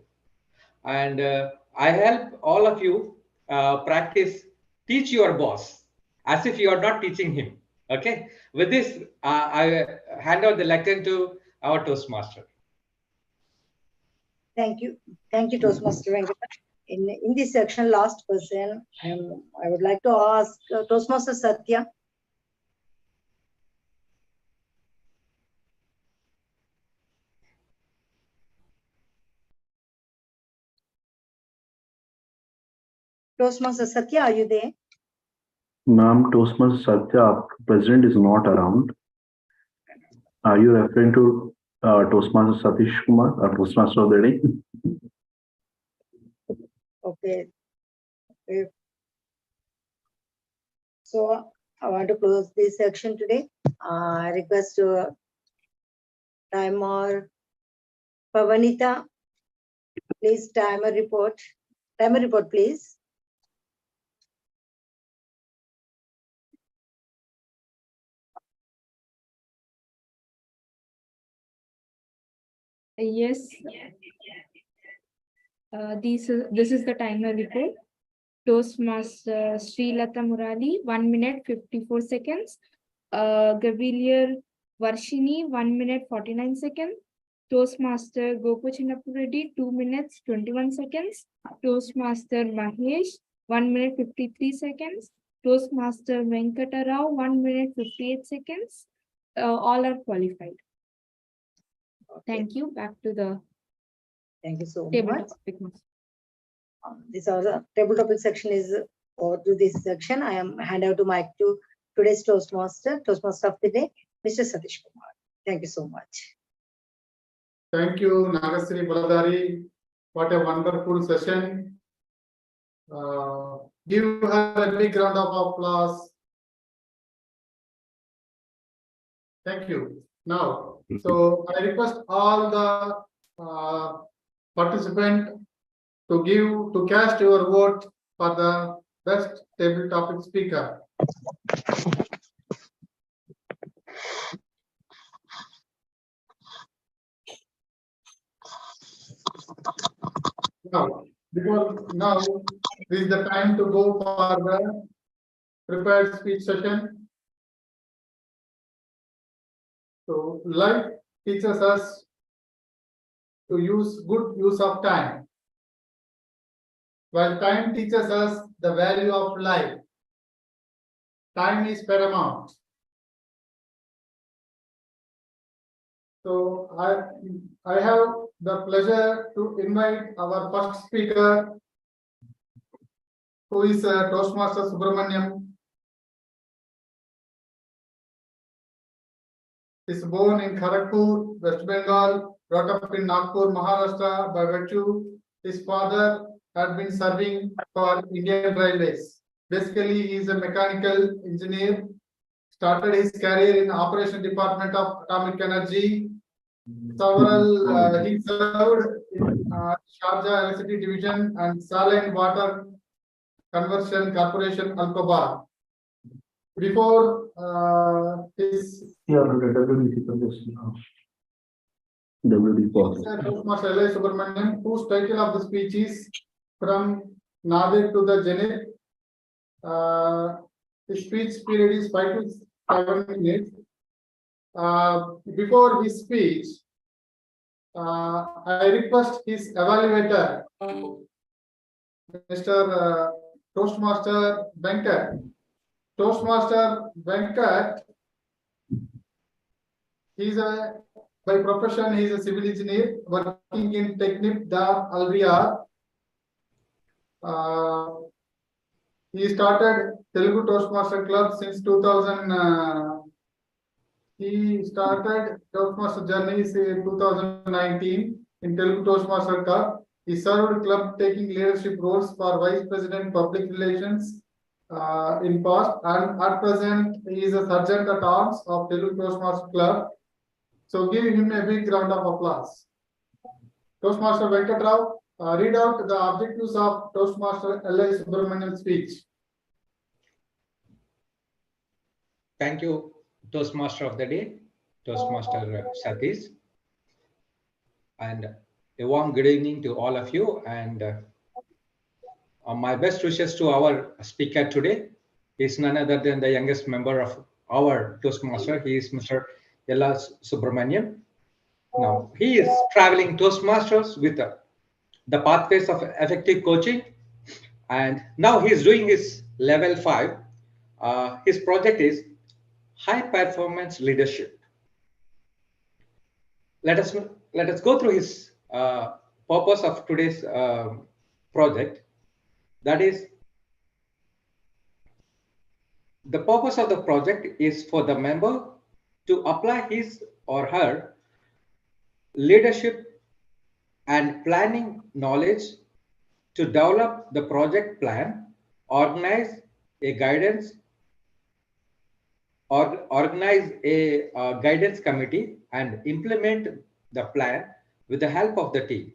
And I help all of you practice, teach your boss as if you are not teaching him. Okay, with this I hand over the lectern to our Toastmaster. Thank you. Thank you, Toastmaster Venkat. In this section, last person, I would like to ask Toastmaster Satya. Toastmaster Satya, are you there? Ma'am, Toastmaster Satya, President is not around. Are you referring to Toastmaster Satish Kumar, or Toastmaster of the day? Okay. So I want to close this section today. I request timer Pavanita, please timer report. Timer report, please. Yes. This is the timer report. Toastmaster Srilata Murali, 1 minute 54 seconds. Gavilier Varshini, 1 minute 49 seconds. Toastmaster Gokuchinappu Reddy, 2 minutes 21 seconds. Toastmaster Mahesh, 1 minute 53 seconds. Toastmaster Venkata Rao, 1 minute 58 seconds. All are qualified. Okay. Thank you. Back to the Thank you so table much. topic. This our table topic section is over to this section. I am hand out to mic to today's Toastmaster of the day, Mr. Satish Kumar. Thank you so much. Thank you, Nagasri Baladari. What a wonderful session. Give her a big round of applause. Thank you. Now, so I request all the participant to cast your vote for the best table topic speaker. Now, this is the time to go for the prepared speech session. So life teaches us to good use of time, while time teaches us the value of life. Time is paramount. So I have the pleasure to invite our first speaker, who is Toastmaster Subramaniam. He is born in Kharagpur, West Bengal, brought up in Nagpur, Maharashtra. By virtue, his father had been serving for Indian Railways. Basically, he is a mechanical engineer. Started his career in Operation Department of Atomic Energy. He served in Sharjah Electricity Division and Saline Water Conversion Corporation, Al-Kobar. Before his Toastmaster L.I. Subramaniam, whose title of the speech is From Nadir to the Zenith. His speech period is 5 to 7 minutes. Before his speech, I request his evaluator, Mr. Toastmaster Venkat. Toastmaster Venkat, by profession, he is a civil engineer working in Technip Dar Alvia. He started Telugu Toastmaster Club since 2000. He started Toastmaster journey in 2019 in Telugu Toastmaster Club. He served club taking leadership roles for Vice President Public Relations in past, and at present he is a Sergeant at Arms of Telugu Toastmaster Club. So give him a big round of applause. Toastmaster Venkat Rao, read out the objectives of Toastmaster L.I. Subramaniam's speech. Thank you, Toastmaster of the Day, Toastmaster Satish. And a warm good evening to all of you. And my best wishes to our speaker today. He is none other than the youngest member of our Toastmaster. He is Mr. L.I. Subramaniam. Now, he is traveling Toastmasters with the pathways of effective coaching. And now he is doing his level 5. His project is high performance leadership. Let us go through his purpose of today's project. That is, the purpose of the project is for the member to apply his or her leadership and planning knowledge to develop the project plan, organize a guidance committee, and implement the plan with the help of the team.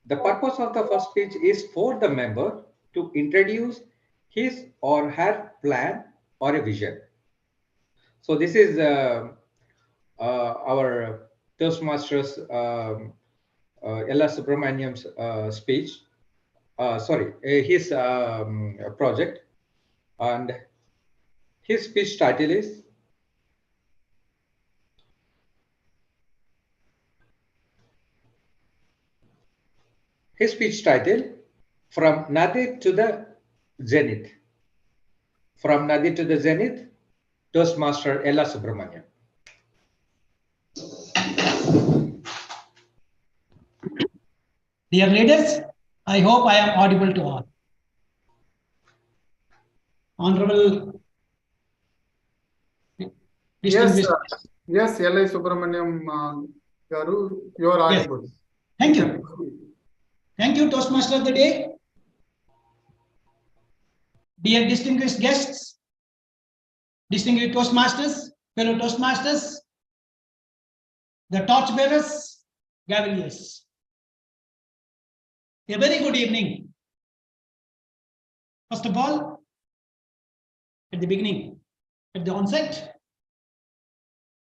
The purpose of the first speech is for the member to introduce his or her plan or a vision. So this is our Toastmasters L.I. Subramaniam's speech. His project, and his speech title is From Nadir to the Zenith. From Nadir to the Zenith, Toastmaster L.I. Subramaniam. Dear leaders, I hope I am audible to all. Honorable distinguished. Yes, L.I. Subramaniam Garu, you are audible. Yes. Thank you. Thank you, Toastmaster of the Day. Dear distinguished guests, distinguished Toastmasters, fellow Toastmasters, the torchbearers, Gaviliers. A very good evening. First of all, at the beginning, at the onset,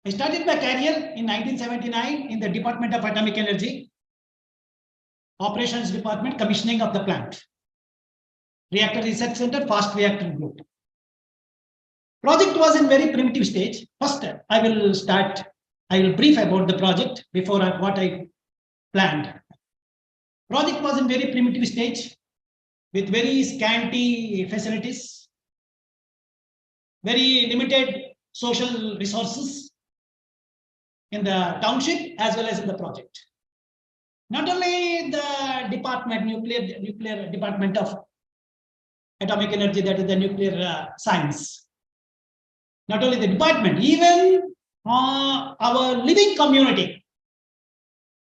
I started my career in 1979 in the Department of Atomic Energy, Operations Department, commissioning of the plant. Reactor Research Center, Fast Reactor Group. Project was in very primitive stage. First, I will brief about the project before what I planned. Project was in very primitive stage with very scanty facilities, very limited social resources in the township as well as in the project. Not only the department, nuclear department of atomic energy, that is the nuclear science. Not only the department, even our living community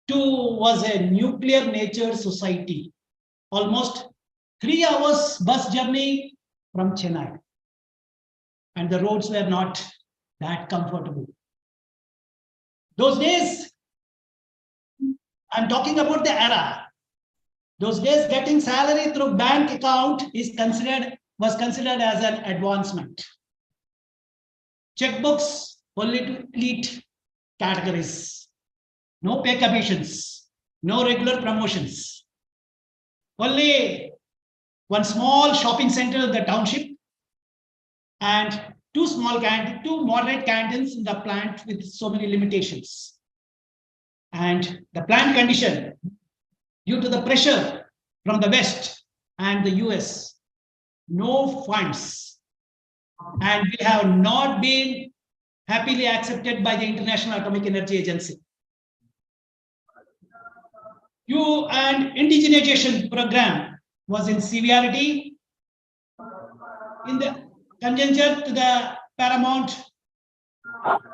too was a nuclear nature society. Almost 3 hours bus journey from Chennai. And the roads were not that comfortable. Those days, I'm talking about the era. Those days, getting salary through bank account was considered as an advancement. Checkbooks only to elite categories. No pay commissions, no regular promotions. Only one small shopping center in the township and two moderate cantons in the plant with so many limitations. And the plant condition, due to the pressure from the West and the US, no funds. And we have not been happily accepted by the International Atomic Energy Agency. And indigenization program was in severity in the conjuncture to the paramount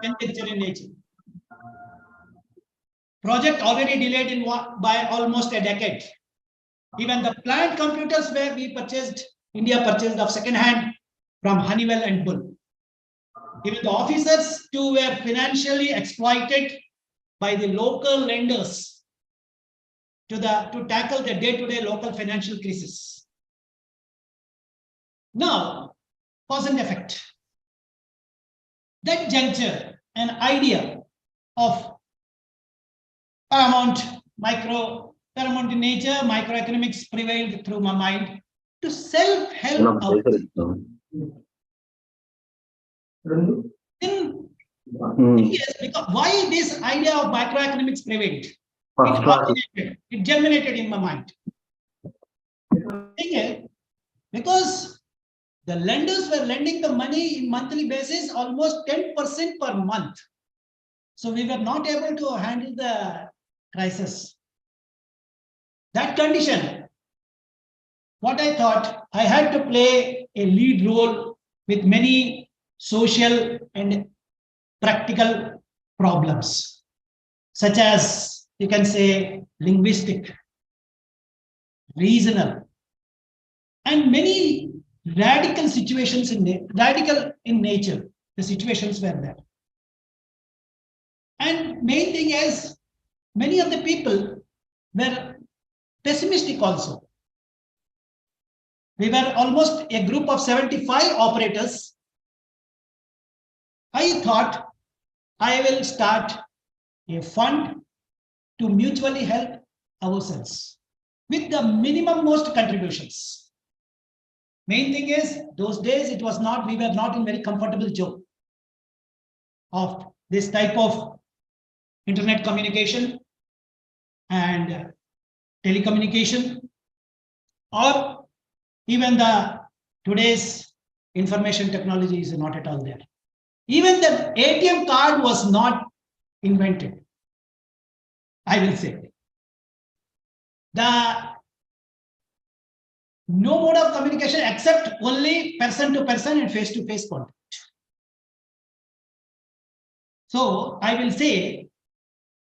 conjuncture in nature. Project already delayed by almost a decade. Even the plant computers where India purchased of second hand from Honeywell and Bull. Even the officers too were financially exploited by the local lenders to tackle the day-to-day local financial crisis. Now, cause and effect. That juncture, an idea of paramount in nature, microeconomics prevailed through my mind to self-help. Because why this idea of microeconomics prevailed? It germinated in my mind. Because the lenders were lending the money in monthly basis almost 10% per month. So we were not able to handle the crisis. That condition, what I thought, I had to play a lead role with many social and practical problems, such as you can say linguistic, regional, and many radical situations radical in nature. The situations were there. And main thing is, many of the people were pessimistic also. We were almost a group of 75 operators. I thought I will start a fund to mutually help ourselves with the minimum most contributions. Main thing is, those days we were not in very comfortable zone of this type of internet communication and telecommunication, or even today's information technology is not at all there. Even the ATM card was not invented, I will say. No mode of communication except only person to person and face to face contact. So I will say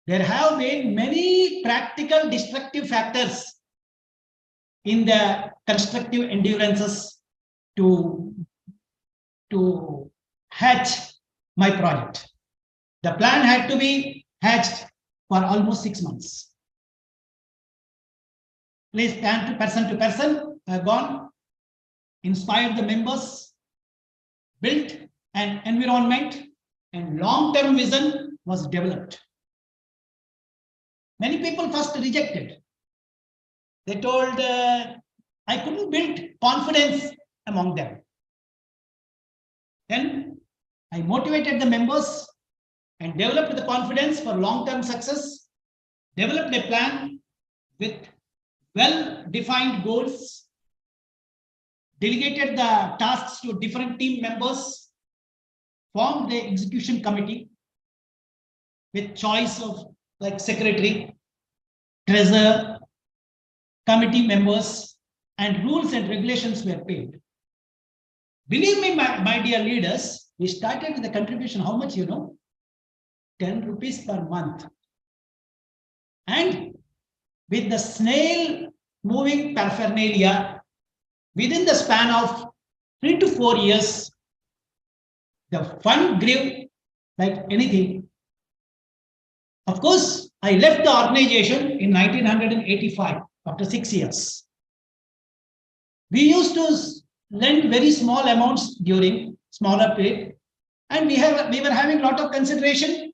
there have been many practical destructive factors in the constructive endurances to hatch my project. The plan had to be hatched for almost 6 months. Place plan to person gone, inspired the members, built an environment, and long-term vision was developed. Many people first rejected. They told I couldn't build confidence among them. Then I motivated the members and developed the confidence for long-term success, developed a plan with well-defined goals, delegated the tasks to different team members, formed the execution committee with choice of like secretary, treasurer, committee members, and rules and regulations were paid. Believe me, my dear leaders, we started with the contribution, how much, 10 rupees per month. And with the snail moving paraphernalia, within the span of 3 to 4 years, the fund grew like anything. Of course, I left the organization in 1985 after 6 years. We used to lend very small amounts during smaller period, and we were having a lot of consideration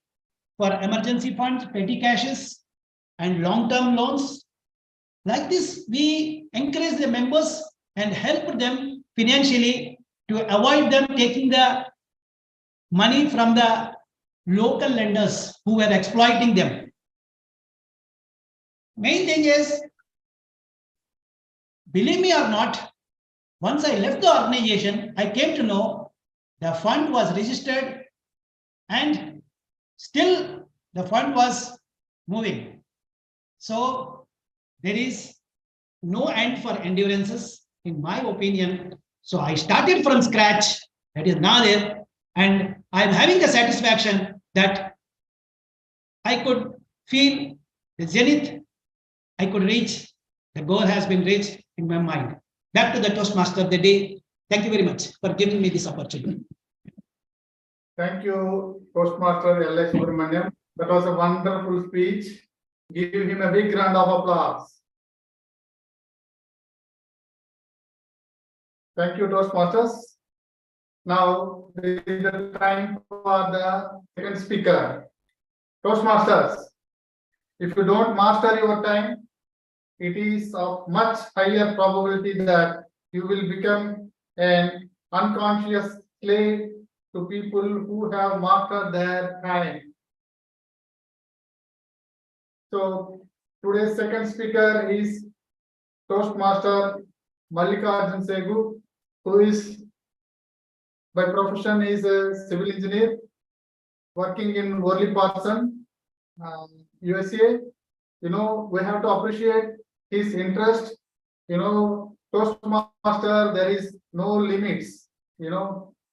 for emergency funds, petty cashes, and long-term loans. Like this, we encourage the members and help them financially to avoid them taking the money from the local lenders who were exploiting them. Main thing is, believe me or not, once I left the organization, I came to know the fund was registered and still the fund was moving. So there is no end for endurances, in my opinion. So I started from scratch, that is now there, and I'm having the satisfaction that I could feel the zenith I could reach, the goal has been reached in my mind. Back to the Toastmaster of the day. Thank you very much for giving me this opportunity. Thank you, Toastmaster L.S. Subramaniam. That was a wonderful speech. Give him a big round of applause. Thank you, Toastmasters. Now, this is the time for the second speaker. Toastmasters, if you don't master your time, it is of much higher probability that you will become an unconscious slave to people who have mastered their time. So today's second speaker is Toastmaster Mallikarjun Segu, who is by profession is a civil engineer working in Worley Parson, USA. We have to appreciate his interest. Toastmaster, there is no limits.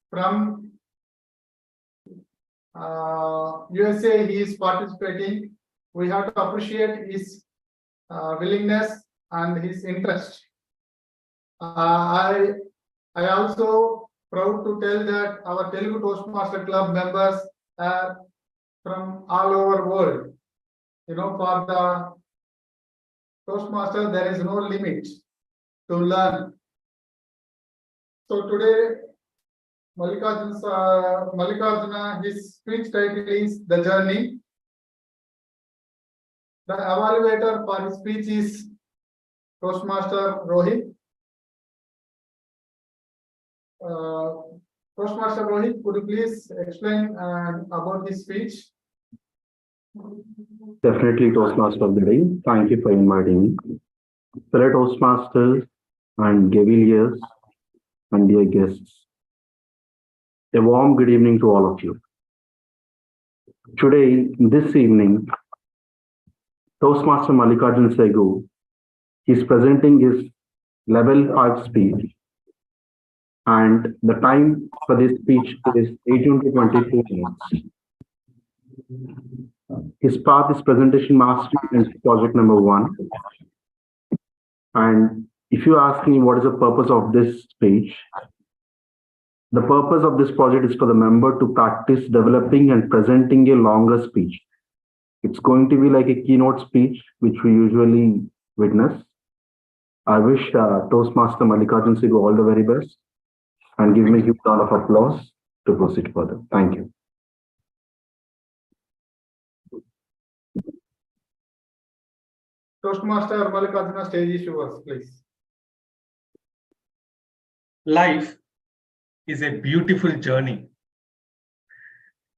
From USA, he is participating. We have to appreciate his willingness and his interest. I also proud to tell that our Telugu Toastmaster Club members are from all over world. For the Toastmaster, there is no limit to learn. So today, Mallikarjuna, his speech title is The Journey. The evaluator for his speech is Toastmaster Rohit. Toastmaster Rohit, could you please explain about his speech? Definitely, Toastmaster of the day. Thank you for inviting me. Fellow Toastmasters and Gaviliers and dear guests, a warm good evening to all of you. Today, this evening, Toastmaster Mallikarjun Segu is presenting his level 5 speech, and the time for this speech is 18 to 22 minutes. His path is presentation mastery and project number 1. And if you ask me what is the purpose of this speech, the purpose of this project is for the member to practice developing and presenting a longer speech. It's going to be like a keynote speech, which we usually witness. I wish Toastmaster Mallikarjun Sigu all the very best and give me a huge round of applause to proceed further. Thank you. Toastmaster Mallikarjuna, stage is yours, please. Life is a beautiful journey.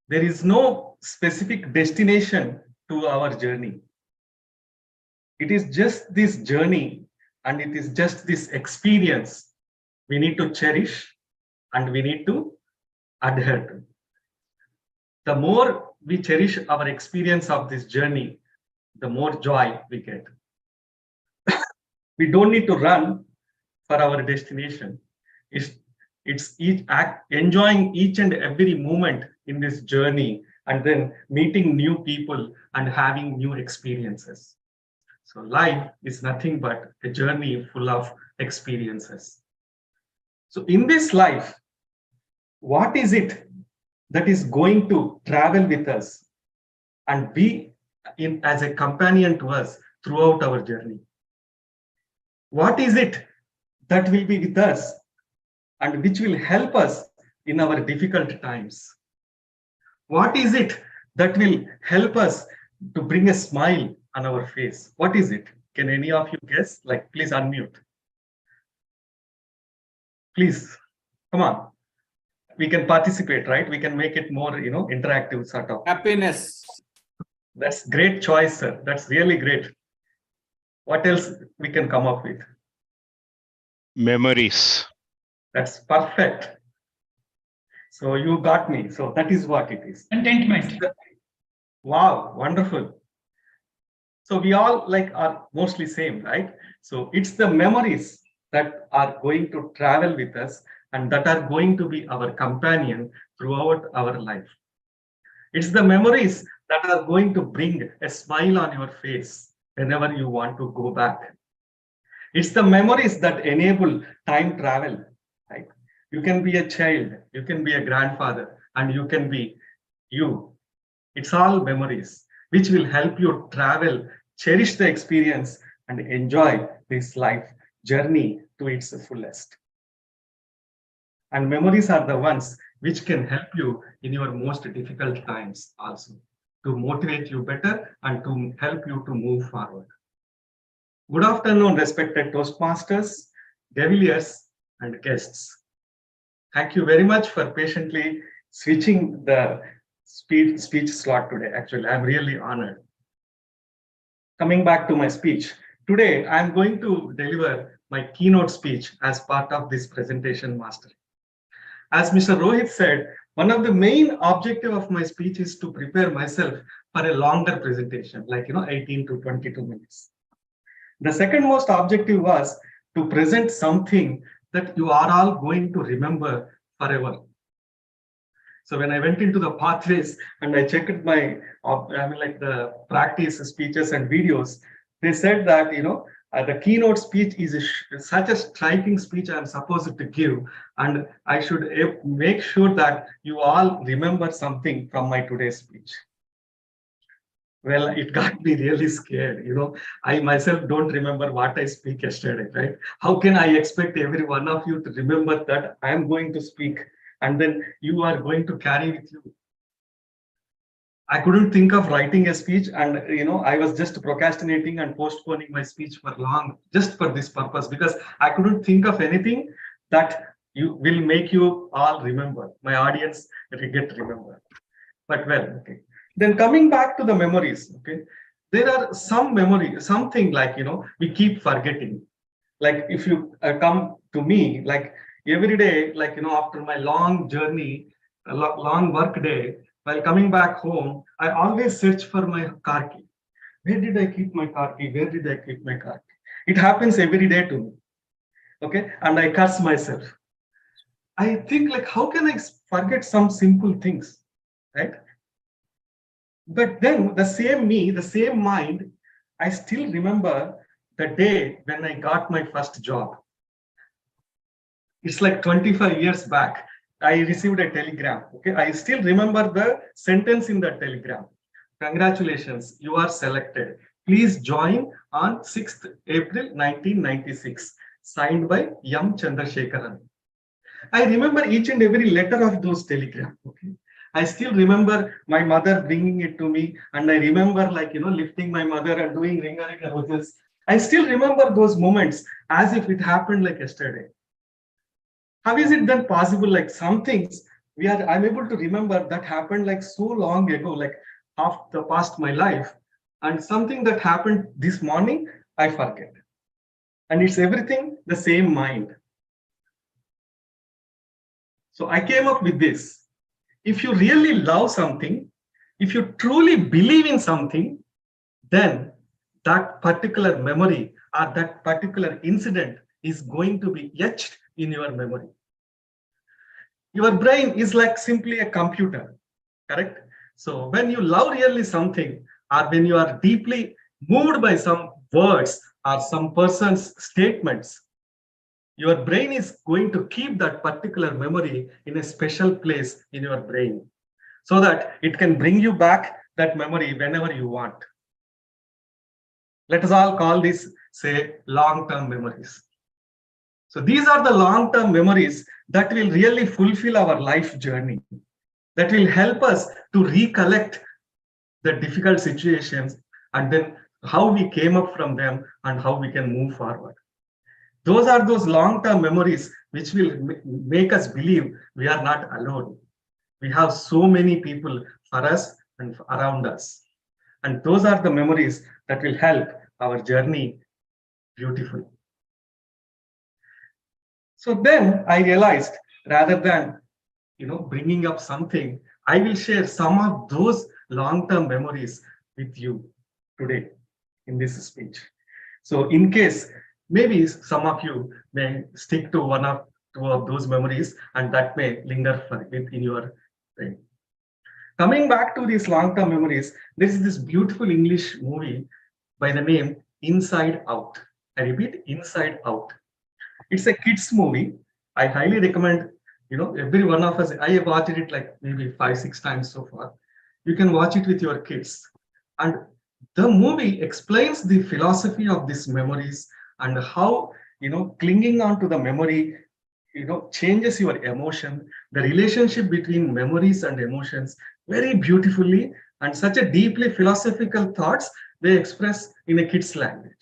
There is no specific destination to our journey. It is just this journey and it is just this experience we need to cherish and we need to adhere to. The more we cherish our experience of this journey, the more joy we get. We don't need to run for our destination. It's enjoying each and every moment in this journey and then meeting new people and having new experiences. So life is nothing but a journey full of experiences. So in this life, what is it that is going to travel with us and be as a companion to us throughout our journey? What is it that will be with us and which will help us in our difficult times? What is it that will help us to bring a smile on our face? What is it? Can any of you guess? Like, please unmute. Please, come on. We can participate, right? We can make it more, interactive sort of. Happiness. That's great choice, sir. That's really great. What else we can come up with? Memories. That's perfect. So you got me. So that is what it is. Contentment. Wow, wonderful. So we all are mostly same, right? So it's the memories that are going to travel with us and that are going to be our companion throughout our life. It's the memories that are going to bring a smile on your face whenever you want to go back. It's the memories that enable time travel, right? You can be a child, you can be a grandfather, and you can be you. It's all memories which will help you travel, cherish the experience, and enjoy this life journey to its fullest. And memories are the ones which can help you in your most difficult times also, to motivate you better and to help you to move forward. Good afternoon, respected Toastmasters, Gaviliers, and guests. Thank you very much for patiently switching the speech slot today. Actually, I'm really honored. Coming back to my speech, today I'm going to deliver my keynote speech as part of this presentation mastery. As Mr. Rohit said, one of the main objective of my speech is to prepare myself for a longer presentation, like 18 to 22 minutes. The second most objective was to present something that you are all going to remember forever. So when I went into the pathways and I checked my, the practice speeches and videos, they said that, the keynote speech is such a striking speech I'm supposed to give, and I should make sure that you all remember something from my today's speech. Well, it got me really scared. I myself don't remember what I speak yesterday, right? How can I expect every one of you to remember that I am going to speak and then you are going to carry with you? I couldn't think of writing a speech, and I was just procrastinating and postponing my speech for long, just for this purpose, because I couldn't think of anything that will make you all remember, my audience get remember. But well, okay. Then coming back to the memories, okay, there are some memories, something like, we keep forgetting. Like if you come to me, like every day, like, after my long journey, a long work day, while coming back home, I always search for my car key. Where did I keep my car key? Where did I keep my car key? It happens every day to me, okay? And I curse myself. I think, like, how can I forget some simple things, right? But then the same me, the same mind, I still remember the day when I got my first job. It's like 25 years back. I received a telegram. Okay, I still remember the sentence in the telegram. Congratulations, you are selected. Please join on 6th April 1996. Signed by M. Chandrasekharan. I remember each and every letter of those telegrams. Okay. I still remember my mother bringing it to me, and I remember, like, lifting my mother and doing ringa roses. I still remember those moments as if it happened like yesterday. How is it then possible? Like, some things I'm able to remember that happened like so long ago, like half the past my life, and something that happened this morning, I forget. And it's everything the same mind. So I came up with this. If you really love something, if you truly believe in something, then that particular memory or that particular incident is going to be etched in your memory. Your brain is like simply a computer, correct? So when you love really something, or when you are deeply moved by some words or some person's statements, your brain is going to keep that particular memory in a special place in your brain so that it can bring you back that memory whenever you want. Let us all call this, say, long-term memories. So these are the long-term memories that will really fulfill our life journey, that will help us to recollect the difficult situations and then how we came up from them and how we can move forward. Those are those long-term memories which will make us believe we are not alone. We have so many people for us and around us. And those are the memories that will help our journey beautifully. So then I realized, rather than bringing up something, I will share some of those long-term memories with you today in this speech. So in case maybe some of you may stick to one or two of those memories, and that may linger in your brain. Coming back to these long-term memories, there is this beautiful English movie by the name Inside Out. I repeat, Inside Out. It's a kids movie. I highly recommend, every one of us. I have watched it like maybe 5-6 times so far. You can watch it with your kids. And the movie explains the philosophy of these memories and how, clinging on to the memory, changes your emotion, the relationship between memories and emotions very beautifully, and such a deeply philosophical thoughts they express in a kid's language.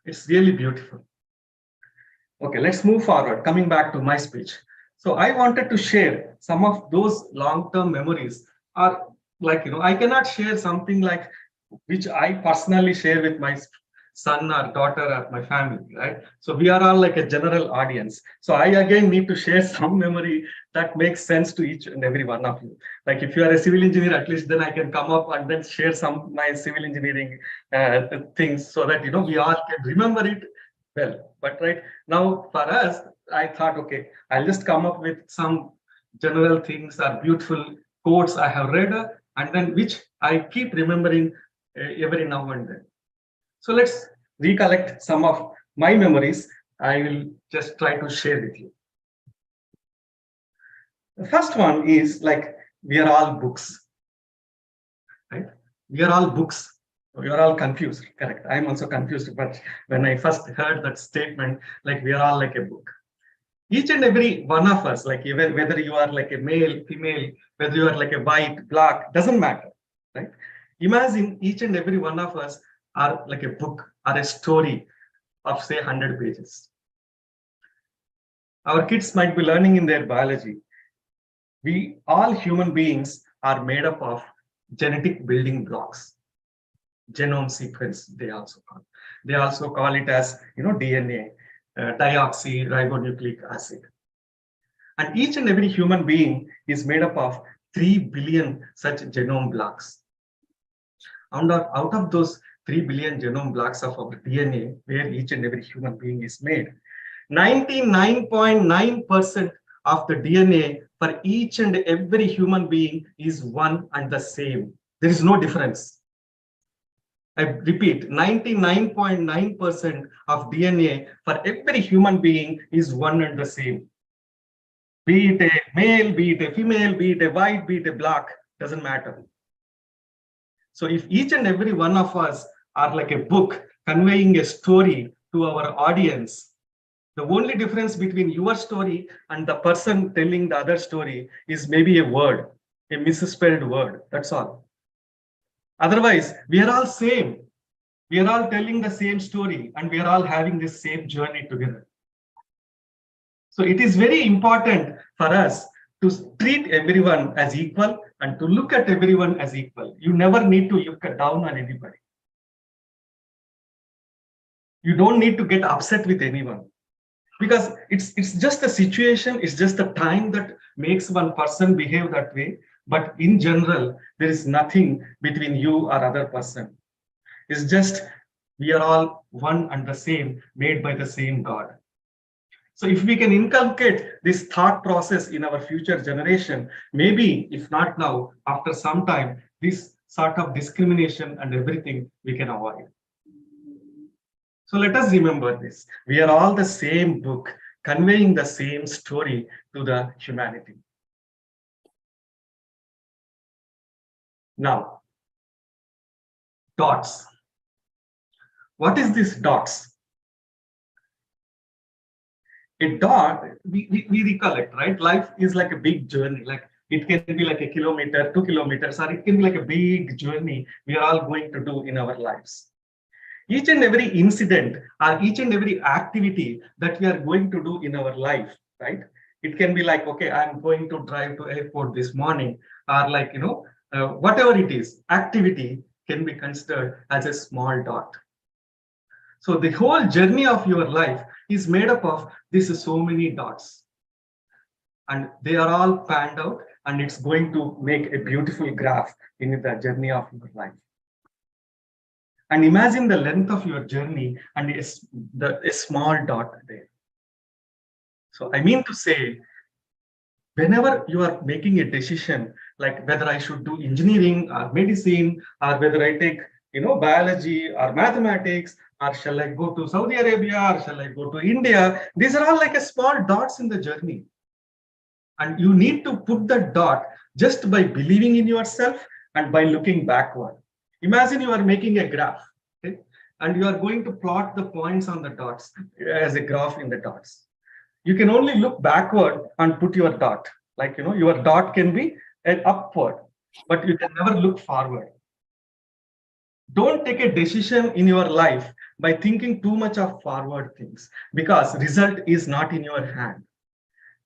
It's really beautiful. Okay, let's move forward. Coming back to my speech. So I wanted to share some of those long-term memories. Are like, I cannot share something like which I personally share with my son or daughter or my family, right? So we are all like a general audience. So I again need to share some memory that makes sense to each and every one of you. Like if you are a civil engineer, at least then I can come up and then share some of my civil engineering things so that, we all can remember it well. But right now for us, I thought, okay, I'll just come up with some general things or beautiful quotes I have read and then which I keep remembering every now and then. So let's recollect some of my memories. I will just try to share with you. The first one is like, we are all books, right? We are all books. We are all confused, correct? I'm also confused, but when I first heard that statement, like we are all like a book. Each and every one of us, like even whether you are like a male, female, whether you are like a white, black, doesn't matter, right? Imagine each and every one of us are like a book or a story of say 100 pages. Our kids might be learning in their biology. We all human beings are made up of genetic building blocks, genome sequence they also call. They also call it as DNA, deoxyribonucleic acid. And each and every human being is made up of 3 billion such genome blocks. Out of those 3 billion genome blocks of our DNA, where each and every human being is made, 99.9% of the DNA for each and every human being is one and the same. There is no difference. I repeat, 99.9% of DNA for every human being is one and the same. Be it a male, be it a female, be it a white, be it a black, doesn't matter. So if each and every one of us are like a book conveying a story to our audience, the only difference between your story and the person telling the other story is maybe a word, a misspelled word. That's all. Otherwise, we are all same. We are all telling the same story and we are all having this same journey together. So it is very important for us to treat everyone as equal and to look at everyone as equal. You never need to look down on anybody. You don't need to get upset with anyone, because it's just a situation, it's just the time that makes one person behave that way. But in general, there is nothing between you or other person. It's just we are all one and the same, made by the same God. So if we can inculcate this thought process in our future generation, maybe if not now, after some time, this sort of discrimination and everything we can avoid. So let us remember this. We are all the same book, conveying the same story to the humanity. Now, dots. What is this dots? A dot, we recollect, right? Life is like a big journey. Like it can be like a kilometer, 2 kilometers, or it can be like a big journey we are all going to do in our lives. Each and every incident or each and every activity that we are going to do in our life, right? It can be like, okay, I'm going to drive to airport this morning, or like, whatever it is, activity can be considered as a small dot. So the whole journey of your life is made up of these so many dots. And they are all panned out, and it's going to make a beautiful graph in the journey of your life. And imagine the length of your journey and a small dot there. So I mean to say, whenever you are making a decision, like whether I should do engineering or medicine, or whether I take biology or mathematics, or shall I go to Saudi Arabia, or shall I go to India, these are all like a small dots in the journey. And you need to put the dot just by believing in yourself and by looking backward. Imagine you are making a graph, okay? And you are going to plot the points on the dots as a graph in the dots. You can only look backward and put your dot. Like, your dot can be an upward, but you can never look forward. Don't take a decision in your life by thinking too much of forward things, because result is not in your hand.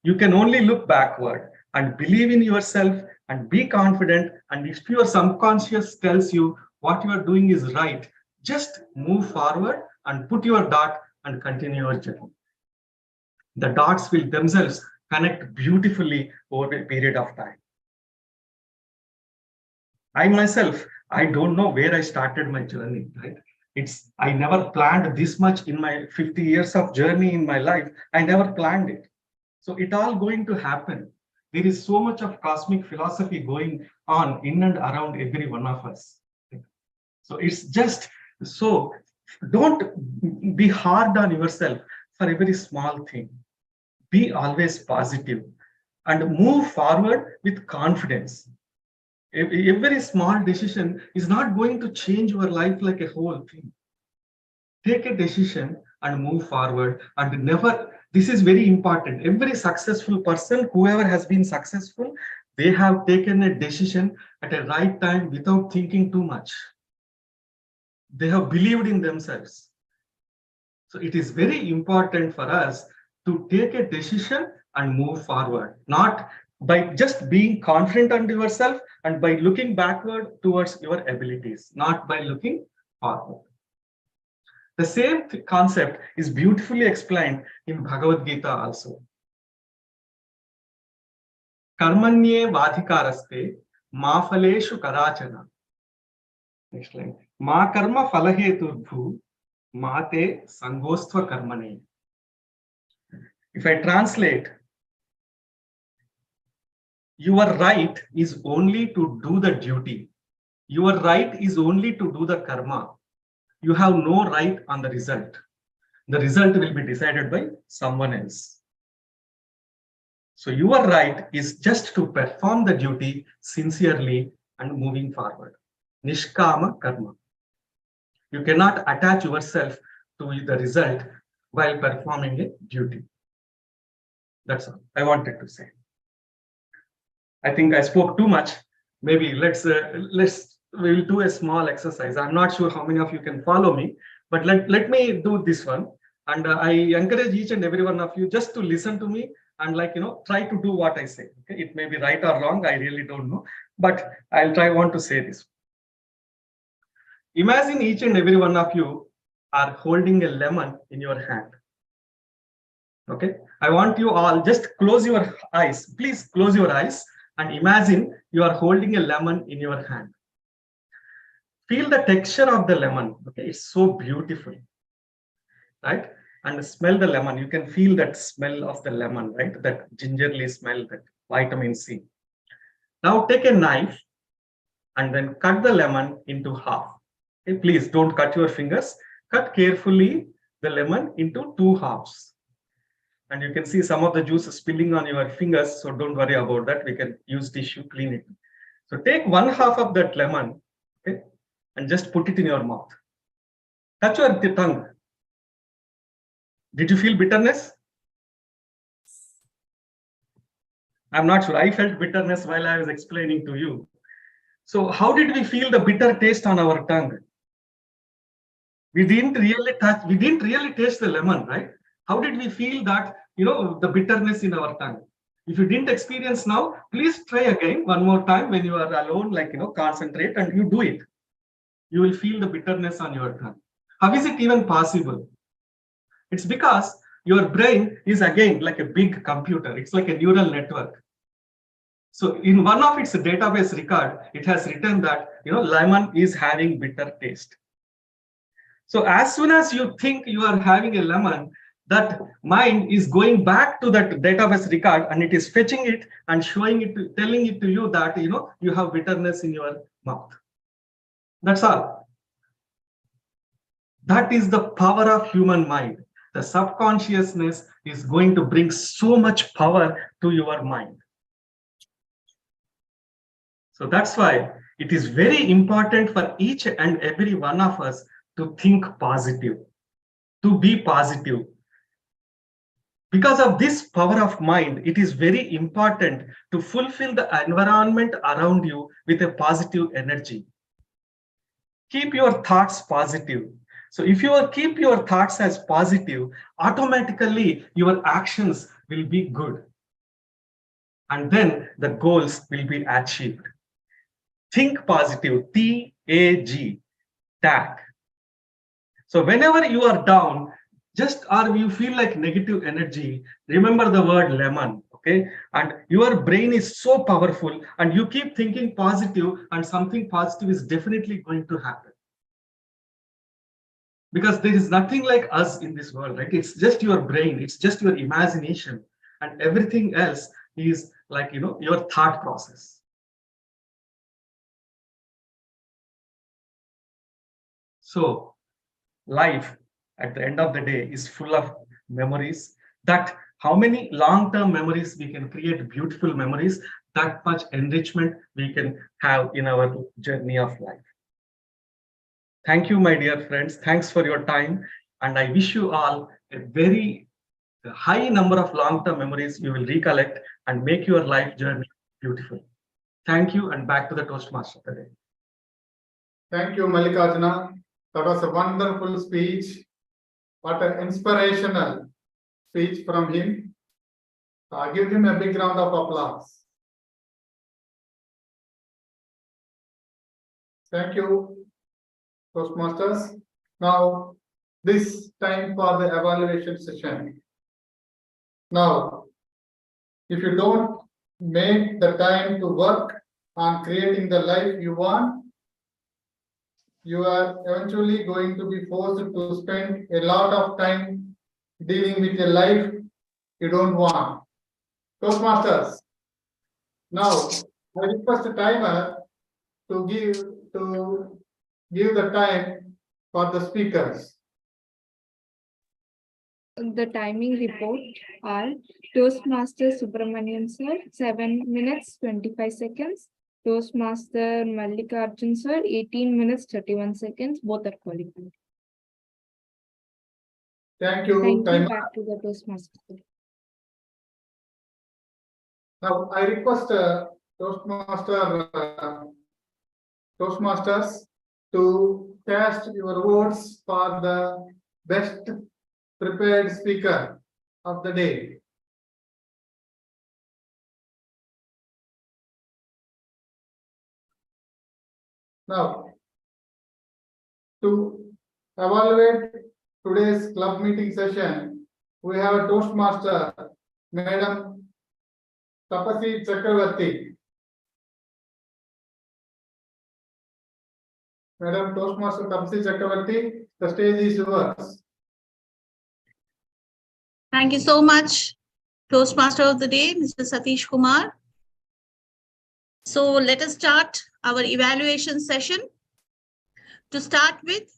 You can only look backward and believe in yourself and be confident. And if your subconscious tells you what you are doing is right, just move forward and put your dot and continue your journey. The dots will themselves connect beautifully over a period of time. I myself, I don't know where I started my journey, right? I never planned this much in my 50 years of journey in my life. I never planned it. So it all going to happen. There is so much of cosmic philosophy going on in and around every one of us. So it's just, so don't be hard on yourself for every small thing. Be always positive and move forward with confidence. Every small decision is not going to change your life like a whole thing. Take a decision and move forward, and never, this is very important. Every successful person, whoever has been successful, they have taken a decision at a right time without thinking too much. They have believed in themselves. So it is very important for us to take a decision and move forward, not by just being confident on yourself and by looking backward towards your abilities, not by looking forward. The same concept is beautifully explained in Bhagavad Gita also. Karmanye vadhikaraste ma phaleshu kadachana. Next line. Ma karma phalaheturdhu mate sangostva karmane. If I translate, your right is only to do the duty. Your right is only to do the karma. You have no right on the result. The result will be decided by someone else. So your right is just to perform the duty sincerely and moving forward. nishkama karma. You cannot attach yourself to the result while performing a duty. That's all I wanted to say. I think I spoke too much. Maybe we'll do a small exercise. I'm not sure how many of you can follow me, but let me do this one. And I encourage each and every one of you just to listen to me and try to do what I say. Okay, it may be right or wrong. I really don't know, but want to say this. Imagine each and every one of you are holding a lemon in your hand. Okay, I want you all just close your eyes. Please close your eyes and imagine you are holding a lemon in your hand. Feel the texture of the lemon. Okay, it's so beautiful, right? And smell the lemon. You can feel that smell of the lemon, right? That gingerly smell, that vitamin C. Now take a knife and then cut the lemon into half. Okay, please don't cut your fingers. Cut carefully the lemon into 2 halves. And you can see some of the juice spilling on your fingers, so don't worry about that. We can use tissue, clean it. So take 1 half of that lemon, okay, and just put it in your mouth. Touch your tongue. Did you feel bitterness? I'm not sure. I felt bitterness while I was explaining to you. So how did we feel the bitter taste on our tongue? We didn't really taste the lemon, right? How did we feel that, the bitterness in our tongue? If you didn't experience now, please try again one more time when you are alone, concentrate and you do it. You will feel the bitterness on your tongue. How is it even possible? It's because your brain is again like a big computer. It's like a neural network. So in one of its database record, it has written that, lemon is having bitter taste. So as soon as you think you are having a lemon, that mind is going back to that database record and it is fetching it and showing it, telling it to you that, you have bitterness in your mouth. That's all. That is the power of human mind. The subconsciousness is going to bring so much power to your mind. So that's why it is very important for each and every one of us to think positive, to be positive. Because of this power of mind, it is very important to fulfill the environment around you with a positive energy. Keep your thoughts positive. So if you keep your thoughts as positive, automatically your actions will be good. And then the goals will be achieved. Think positive, T-A-G, TAG. So whenever you are down, or you feel like negative energy, remember the word lemon, okay? And your brain is so powerful and you keep thinking positive and something positive is definitely going to happen. Because there is nothing like us in this world, right? It's just your brain, it's just your imagination, and everything else is like, your thought process. So life at the end of the day is full of memories. That how many long-term memories we can create, beautiful memories, that much enrichment we can have in our journey of life. Thank you, my dear friends. Thanks for your time. And I wish you all a very high number of long-term memories you will recollect and make your life journey beautiful. Thank you, and back to the Toastmaster today. Thank you, Mallikarjuna. That was a wonderful speech. What an inspirational speech from him. Give him a big round of applause. Thank you, Toastmasters. Now, this time for the evaluation session. Now, if you don't make the time to work on creating the life you want, you are eventually going to be forced to spend a lot of time dealing with a life you don't want. Toastmasters, now I request the timer to give the time for the speakers. The timing report are Toastmaster Subramanian sir, 7 minutes 25 seconds. Toastmaster Mallikarjun sir, 18 minutes 31 seconds. Both are qualified. Thank you. Thank you. Time. Back to the Toastmaster. Now I request Toastmasters to cast your votes for the best prepared speaker of the day. Now, to evaluate today's club meeting session, we have a Toastmaster, Madam Tapasi Chakravarti. Madam Toastmaster Tapasi Chakravarti, the stage is yours. Thank you so much, Toastmaster of the Day, Mr. Satish Kumar. So let us start our evaluation session. To start with,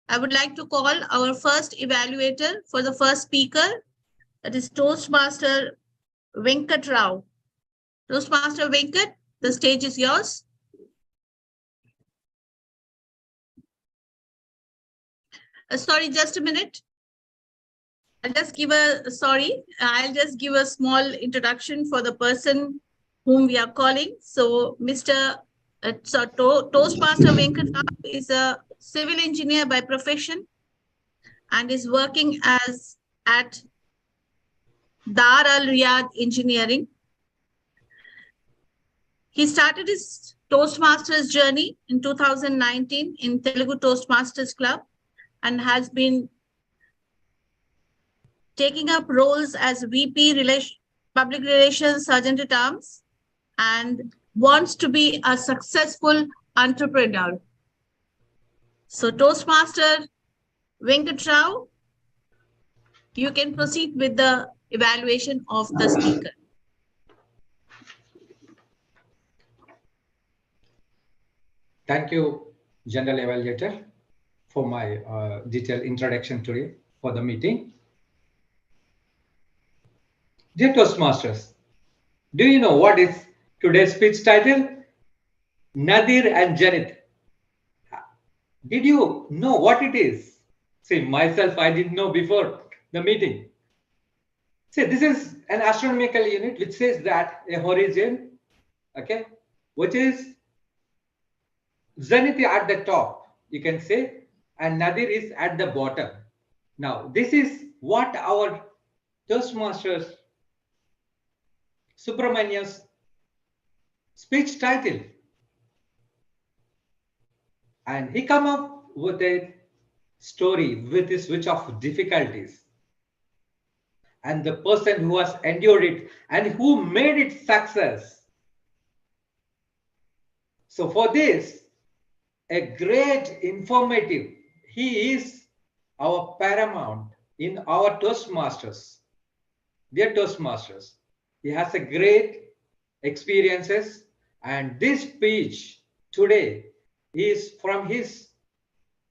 I would like to call our first evaluator for the first speaker, that is Toastmaster Venkat Rao. Toastmaster Venkat, the stage is yours. Sorry, just a minute. I'll just give a small introduction for the person whom we are calling. So Toastmaster Venkat Rao is a civil engineer by profession and is working at Dar Al Riyadh Engineering. He started his Toastmasters journey in 2019 in Telugu Toastmasters Club and has been taking up roles as VP Public Relations Sergeant at Arms and wants to be a successful entrepreneur. So Toastmaster Venkat Rao, you can proceed with the evaluation of the speaker. Thank you, General Evaluator, for my detailed introduction today for the meeting. Dear Toastmasters, do you know what is today's speech title? Nadir and Janit. Did you know what it is? See, myself, I didn't know before the meeting. See, this is an astronomical unit which says that a horizon, okay, which is zenith at the top, you can say, and nadir is at the bottom. Now, this is what our Toastmasters Subramania's speech title. And he come up with a story with his switch of difficulties. And the person who has endured it and who made it success. So for this, a great informative, he is our paramount in our Toastmasters. Dear Toastmasters, he has a great experiences, and this speech today is from his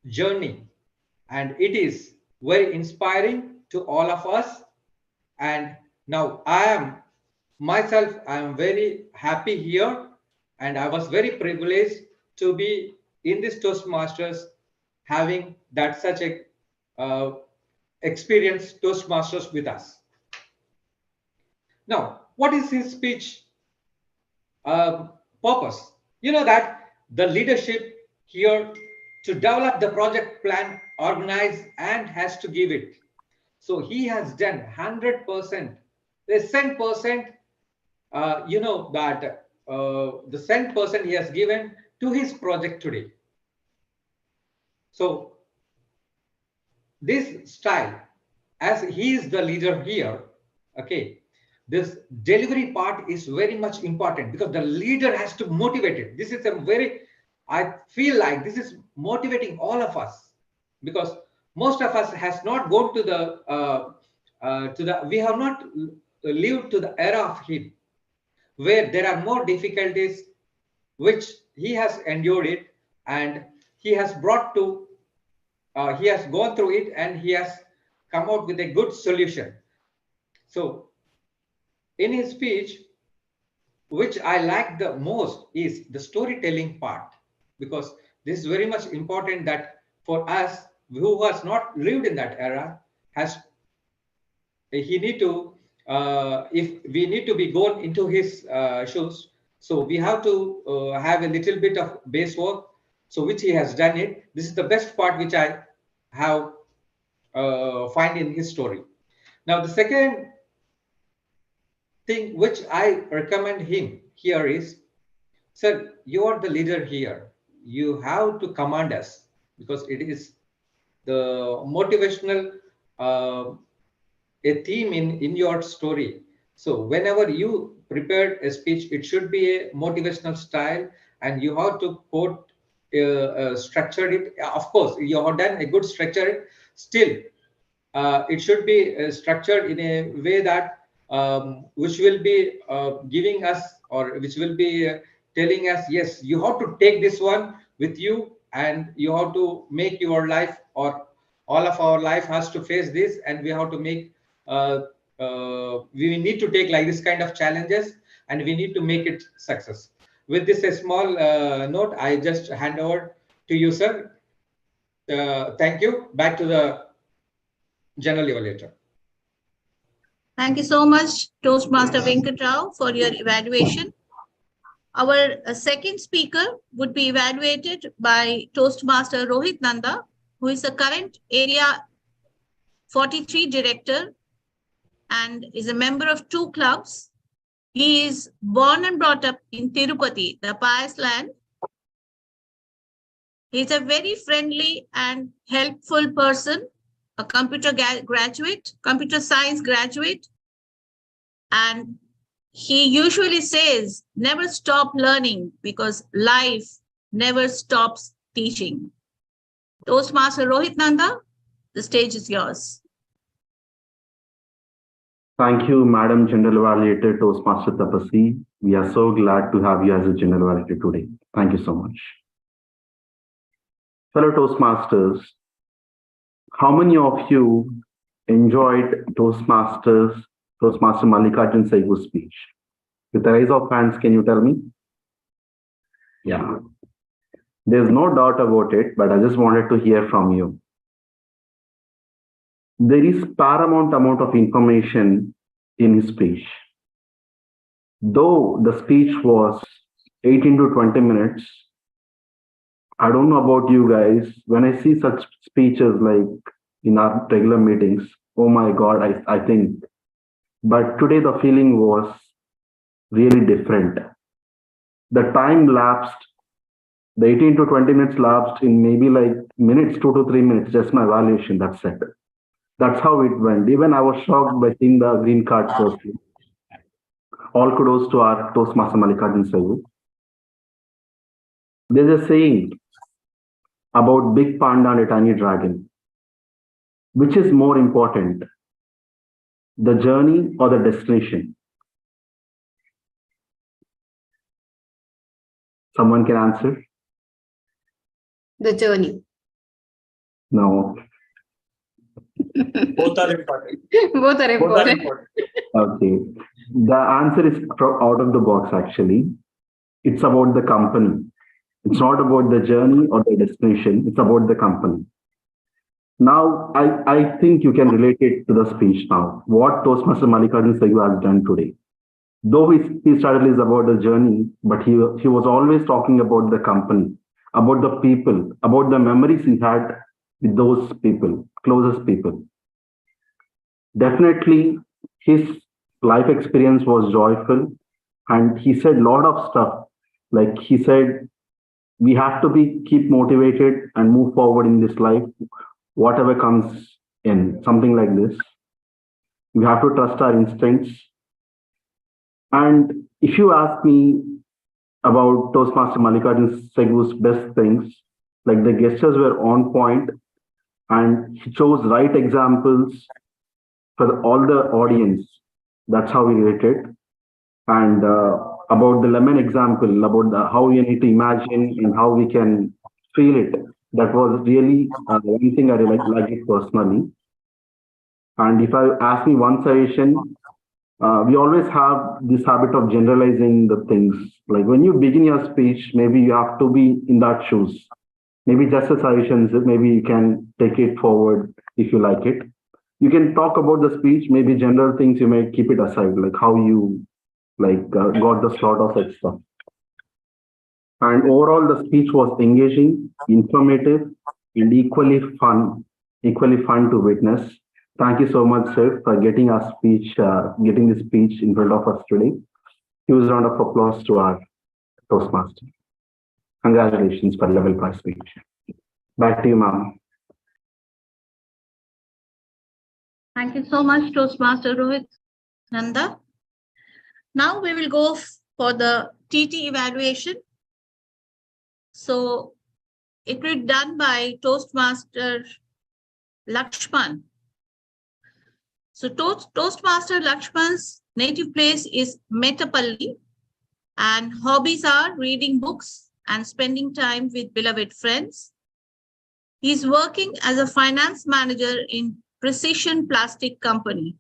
journey, and it is very inspiring to all of us. And now I am very happy here, and I was very privileged to be in this Toastmasters, having that such a experienced Toastmasters with us. Now, what is his speech purpose? You know that the leadership here to develop the project plan, organize, and has to give it. So he has done 100%. The 10%, you know that the 10% he has given to his project today. So this style, as he is the leader here, okay, this delivery part is very much important because the leader has to motivate it. This is a very, I feel like this is motivating all of us because most of us has not gone to the, we have not lived to the era of him where there are more difficulties which he has endured it and he has brought to, he has gone through it and he has come out with a good solution. So in his speech, which I like the most is the storytelling part, because this is very much important that for us who has not lived in that era, has he need to if we need to be gone into his shoes, so we have to have a little bit of base work, so which he has done it. This is the best part which I have find in his story. Now the second thing which I recommend him here is, sir, you are the leader here. You have to command us, because it is the motivational a theme in your story. So whenever you prepare a speech, it should be a motivational style, and you have to quote structured it. Of course, you have done a good structure. Still, it should be structured in a way that which will be giving us, or which will be telling us, yes, you have to take this one with you, and you have to make your life, or all of our life has to face this, and we have to make we need to take like this kind of challenges, and we need to make it success. With this a small note, I just hand over to you, sir. Thank you. Back to the general evaluator. Thank you so much, Toastmaster Venkatrao, for your evaluation. Our second speaker would be evaluated by Toastmaster Rohit Nanda, who is the current Area 43 Director and is a member of 2 clubs. He is born and brought up in Tirupati, the pious land. He is a very friendly and helpful person, a computer graduate, computer science graduate, and he usually says, never stop learning, because life never stops teaching. Toastmaster Rohit Nanda, the stage is yours. Thank you, Madam General Evaluator Toastmaster Tapasi. We are so glad to have you as a General Evaluator today. Thank you so much. Fellow Toastmasters, how many of you enjoyed Toastmaster Mallikarjun Saibu's speech? With a raise of hands, can you tell me? Yeah. There's no doubt about it, but I just wanted to hear from you. There is paramount amount of information in his speech. Though the speech was 18 to 20 minutes, I don't know about you guys, when I see such speeches like in our regular meetings, oh my God, I think. But today the feeling was really different. The time lapsed, the 18 to 20 minutes lapsed in maybe like minutes, 2 to 3 minutes, just my evaluation, that's it. That's how it went. Even I was shocked by seeing the green card firstly. All kudos to our Toastmaster Mallikarjun Saibu. There's a saying about big panda and a tiny dragon. Which is more important, the journey or the destination? Someone can answer? The journey. No. Both are important. Both are important. Okay. The answer is out of the box actually. It's about the company. It's not about the journey or the destination. It's about the company. Now, I think you can relate it to the speech now. What Toastmaster Mallikarjun Saibu has done today. Though his speech title is about the journey, but he was always talking about the company, about the people, about the memories he had with those people, closest people. Definitely, his life experience was joyful, and he said a lot of stuff. Like he said, we have to keep motivated and move forward in this life, whatever comes in, something like this. We have to trust our instincts. And if you ask me about Toastmaster Mallikarjun Saibu's best things, like the gestures were on point, and he chose right examples for all the audience. That's how he rated. And about the lemon example, about how we need to imagine and how we can feel it. That was really one thing I really like it personally. And if I ask me one suggestion, we always have this habit of generalizing the things. Like when you begin your speech, maybe you have to be in that shoes. Maybe just a suggestion, maybe you can take it forward if you like it. You can talk about the speech, maybe general things you may keep it aside, like how you got the slot or such stuff. And overall, the speech was engaging, informative, and equally fun to witness. Thank you so much, sir, for getting getting this speech in front of us today. Huge round of applause to our Toastmaster. Congratulations for level 5 speech. Back to you, ma'am. Thank you so much, Toastmaster Rohit Nanda. Now we will go for the TT evaluation. So it will be done by Toastmaster Lakshman. So Toastmaster Lakshman's native place is Metapalli, and hobbies are reading books and spending time with beloved friends. He's working as a finance manager in Precision Plastic Company.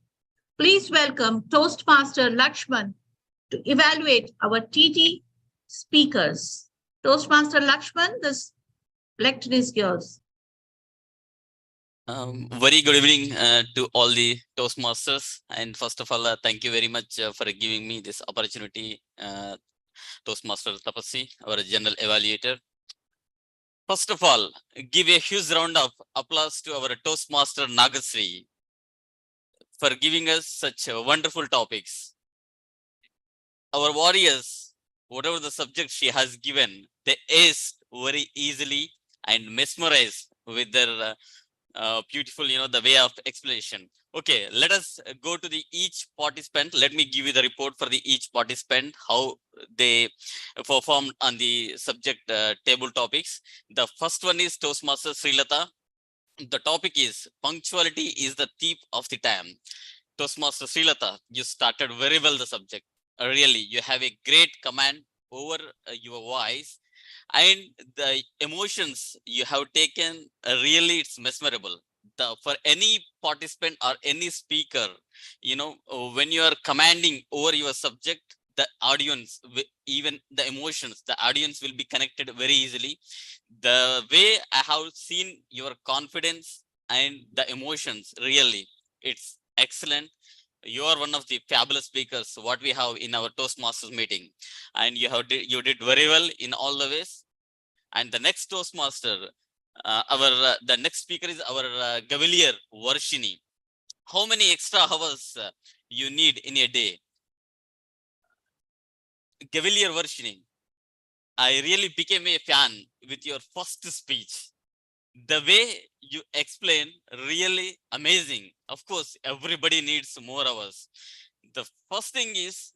Please welcome Toastmaster Lakshman to evaluate our TT speakers. Toastmaster Lakshman, this lecture is yours. Very good evening to all the Toastmasters. And first of all, thank you very much for giving me this opportunity, Toastmaster Tapassi, our general evaluator. First of all, give a huge round of applause to our Toastmaster Nagasri for giving us such wonderful topics. Our warriors, whatever the subject she has given, they aced very easily and mesmerized with their beautiful, the way of explanation. Okay, let us go to the each participant. Let me give you the report for the each participant, how they performed on the subject table topics. The first one is Toastmaster Srilata. The topic is punctuality is the thief of the time. Toastmaster Srilata, you started very well the subject. Really, you have a great command over your voice, and the emotions you have taken, really it's mesmerable. For any participant or any speaker, when you are commanding over your subject, the audience, even the emotions, the audience will be connected very easily. The way I have seen your confidence and the emotions, really, it's excellent. You are one of the fabulous speakers what we have in our Toastmasters meeting, and you did very well in all the ways. And the next Toastmaster, the next speaker is our Gavilier Varshini. How many extra hours you need in a day? Gavilier Varshini, I really became a fan with your first speech. The way you explain, really amazing. Of course, everybody needs more hours. The first thing is,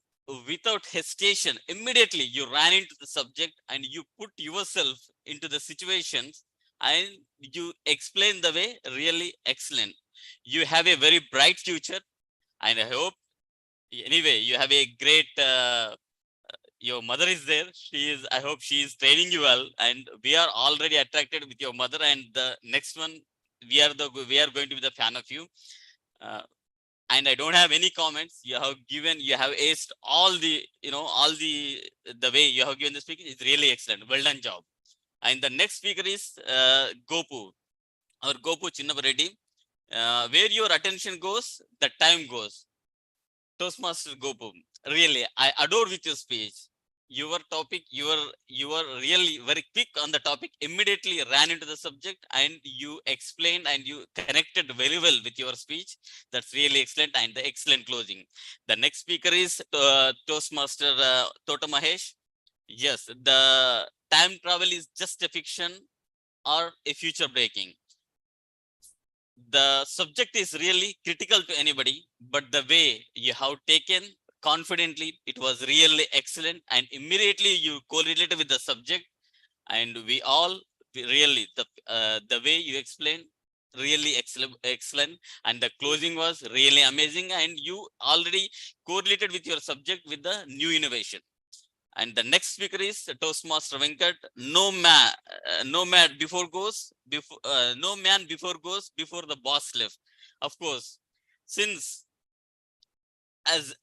without hesitation, immediately you ran into the subject and you put yourself into the situations and you explain the way, really excellent. You have a very bright future, and I hope, anyway, you have a great your mother is there. I hope she is training you well, and we are already attracted with your mother. And the next one, we are going to be the fan of you. And I don't have any comments. You have aced all the, the way you have given the speaker is really excellent. Well done job. And the next speaker is Gopu, our Gopu Chinnapareddy. Where your attention goes, the time goes. Toastmaster Gopu, really, I adore with your speech. Your topic, you were really very quick on the topic, immediately ran into the subject, and you explained and you connected very well with your speech. That's really excellent, and the excellent closing. The next speaker is Toastmaster Tota Mahesh. Yes, the time travel is just a fiction or a future breaking. The subject is really critical to anybody, but the way you have taken confidently, it was really excellent, and immediately you correlated with the subject, and we all really, the way you explained, really excellent, and the closing was really amazing, and you already correlated with your subject with the new innovation. And the next speaker is Toastmaster Venkat. No man before goes before the boss left. Of course, since as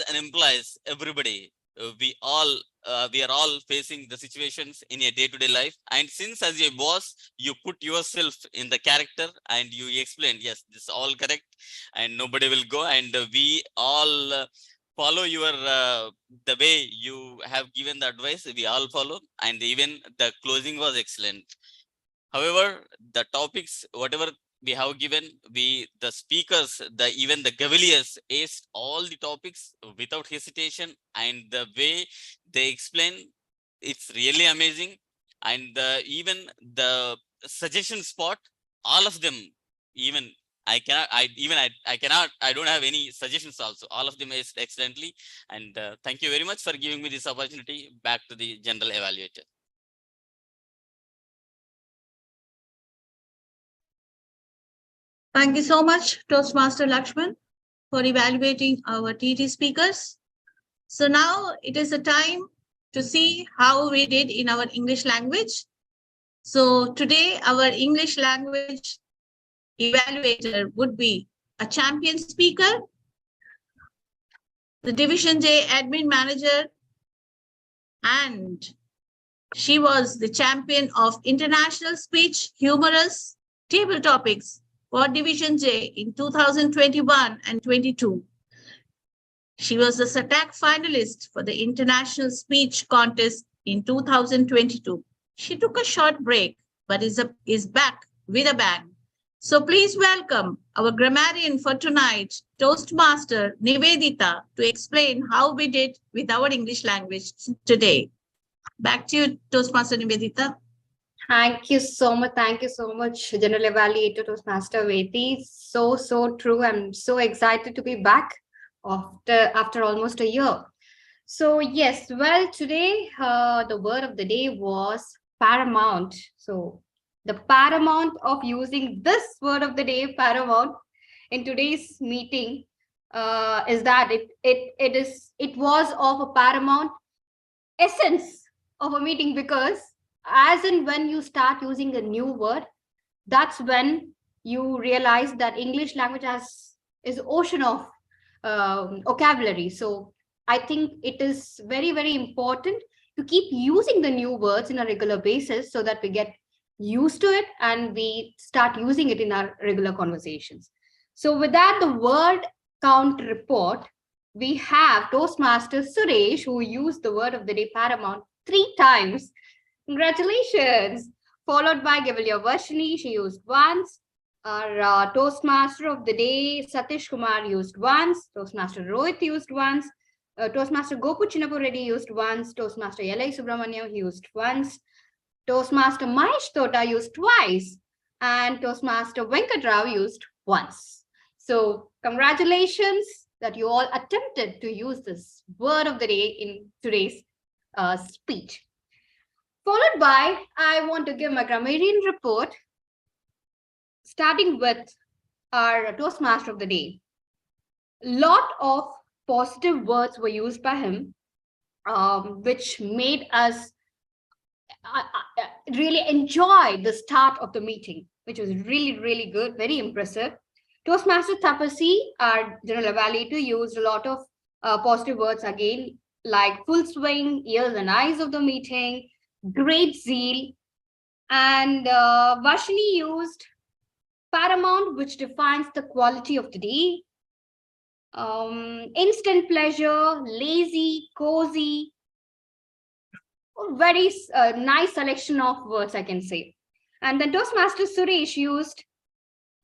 an employees, everybody, we are all facing the situations in a day-to-day life. And since as a boss, you put yourself in the character and you explain, yes, this is all correct, and nobody will go. And we all follow your the way you have given the advice. We all follow, and even the closing was excellent. However, the topics, whatever we have given, the speakers, even the Cavaliers aced all the topics without hesitation, and the way they explain, it's really amazing. And even the suggestion spot, all of them, even I don't have any suggestions also. All of them aced excellently. And thank you very much for giving me this opportunity. Back to the general evaluator. Thank you so much, Toastmaster Lakshman, for evaluating our TT speakers. So now it is the time to see how we did in our English language. So today our English language evaluator would be a champion speaker, the Division J admin manager, and she was the champion of international speech humorous table topics for Division J in 2021 and 22. She was the SATAC finalist for the International Speech Contest in 2022. She took a short break, but is back with a bang. So please welcome our grammarian for tonight, Toastmaster Nivedita, to explain how we did with our English language today. Back to you, Toastmaster Nivedita. Thank you so much. Thank you so much, General Evaluator Toastmaster Veti. So true. I'm so excited to be back after almost a year. So yes, well, today the word of the day was paramount. So the paramount of using this word of the day, paramount, in today's meeting is that it was of a paramount essence of a meeting, because as and when you start using a new word, that's when you realize that English language is ocean of vocabulary. So I think it is very, very important to keep using the new words in a regular basis so that we get used to it and we start using it in our regular conversations. So with that, the word count report, we have Toastmaster Suresh, who used the word of the day paramount 3 times. Congratulations. Followed by Cavalier Varshini, she used once. Our Toastmaster of the day, Satish Kumar, used once. Toastmaster Rohit used once. Toastmaster Gopu Chinnapu Reddy used once. Toastmaster Yalai Subramaniam used once. Toastmaster Mahesh Tota used twice. And Toastmaster Venkatrao used once. So congratulations that you all attempted to use this word of the day in today's speech. Followed by, I want to give my grammarian report, starting with our Toastmaster of the day. Lot of positive words were used by him, which made us really enjoy the start of the meeting, which was really, really good, very impressive. Toastmaster Tapasi, our general evaluator, used a lot of positive words again, like full swing, ears and eyes of the meeting, great zeal. And Vashini used paramount, which defines the quality of the day. Instant pleasure, lazy, cozy. Very nice selection of words, I can say. And then Toastmaster Suresh used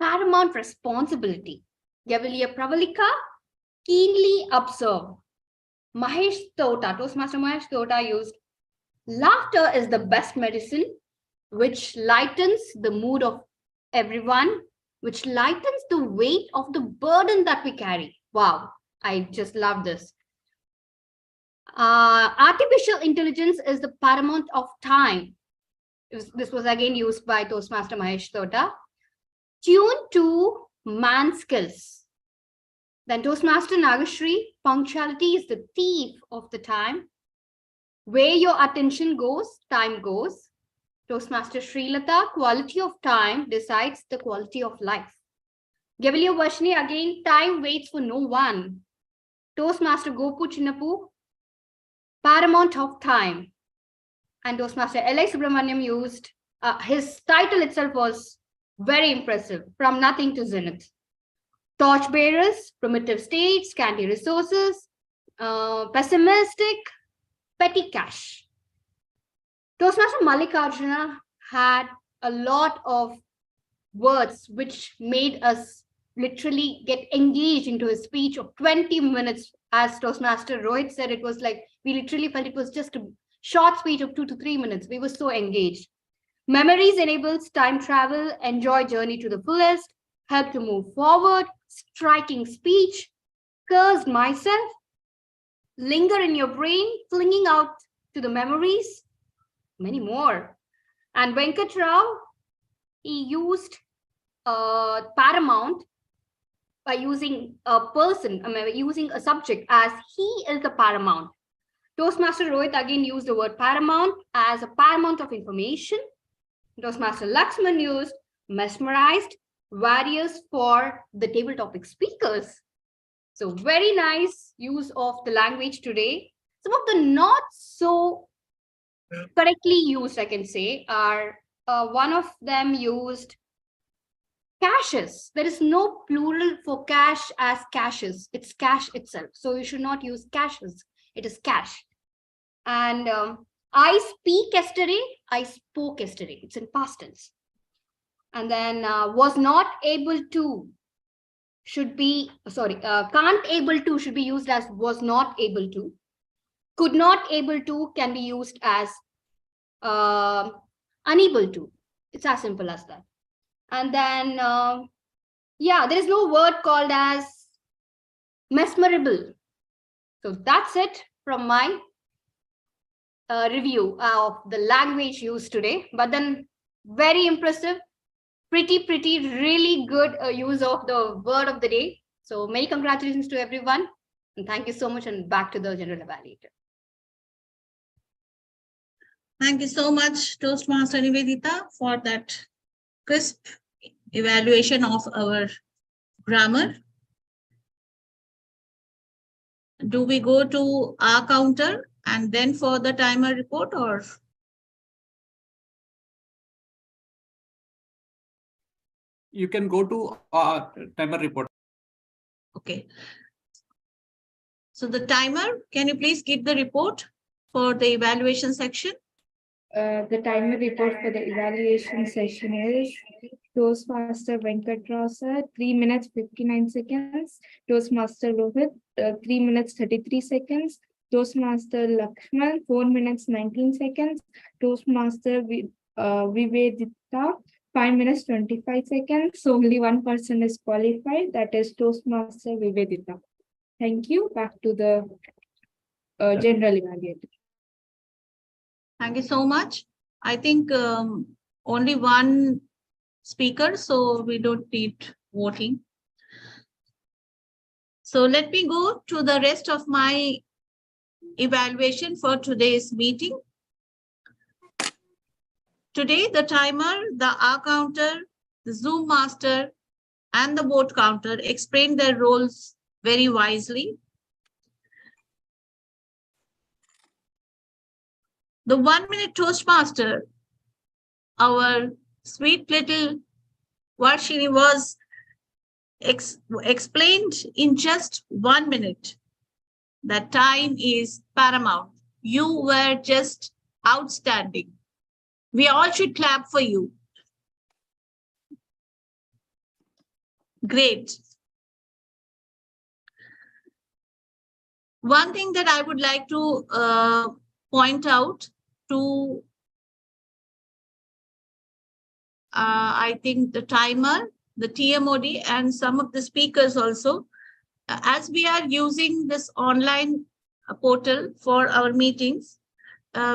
paramount responsibility. Cavalier Pravalika, keenly observe. Mahesh Tota, Toastmaster Mahesh Tota used laughter is the best medicine, which lightens the mood of everyone, which lightens the weight of the burden that we carry. Wow, I just love this. Artificial intelligence is the paramount of time. This was again used by Toastmaster Mahesh Tota. Tune to man skills. Then Toastmaster Nagashri, punctuality is the thief of the time. Where your attention goes, time goes. Toastmaster Srilata, quality of time decides the quality of life. Cavalier Varshini, again, time waits for no one. Toastmaster Gopu Chinnapu, Paramount of Time. And Toastmaster L.I. Subramaniam used, his title itself was very impressive, From Nothing to Zenith. Torchbearers, Primitive States, Scanty Resources, Pessimistic, Petty Cash. Toastmaster Mallikarjuna had a lot of words which made us literally get engaged into his speech of 20 minutes. As Toastmaster Rohit said, it was like, we literally felt it was just a short speech of 2 to 3 minutes. We were so engaged. Memories enables time travel, enjoy journey to the fullest, help to move forward, striking speech, cursed myself, linger in your brain, flinging out to the memories, many more. And Venkat Rao, he used paramount by using a person, using a subject as he is the paramount. Toastmaster Rohit again used the word paramount as a paramount of information. Toastmaster Laxman used mesmerized, various for the table topic speakers. So very nice use of the language today. Some of the not so correctly used, I can say, are one of them used caches. There is no plural for cache as caches. It's cache itself. So you should not use caches. It is cache. And I speak yesterday. I spoke yesterday. It's in past tense. And then was not able to should be, sorry, can't able to should be used as was not able to. Could not able to can be used as unable to. It's as simple as that. And then, yeah, there is no word called as mesmerable. So that's it from my review of the language used today. But then very impressive, pretty, really good use of the word of the day. So many congratulations to everyone. And thank you so much. And back to the general evaluator. Thank you so much, Toastmaster Nivedita, for that crisp evaluation of our grammar. Do we go to our counter and then for the timer report, or? You can go to timer report. Okay. So the timer, can you please give the report for the evaluation section? The timer report for the evaluation session is Toastmaster Venkat Rao sir, 3 minutes 59 seconds. Toastmaster Rohit, 3 minutes 33 seconds. Toastmaster Lakshman, 4 minutes 19 seconds. Toastmaster Vivedita, 5 minutes 25 seconds. So only one person is qualified, that is Toastmaster Vivedita. Thank you. Back to the general evaluator. Thank you so much. I think only one speaker, so we don't need voting. So let me go to the rest of my evaluation for today's meeting. Today, the timer, the R counter, the Zoom master, and the board counter explained their roles very wisely. The 1 minute Toastmaster, our sweet little Varshini, was explained in just 1 minute that time is paramount. You were just outstanding. We all should clap for you. Great. One thing that I would like to point out to, I think the timer, the TMOD, and some of the speakers also, as we are using this online portal for our meetings,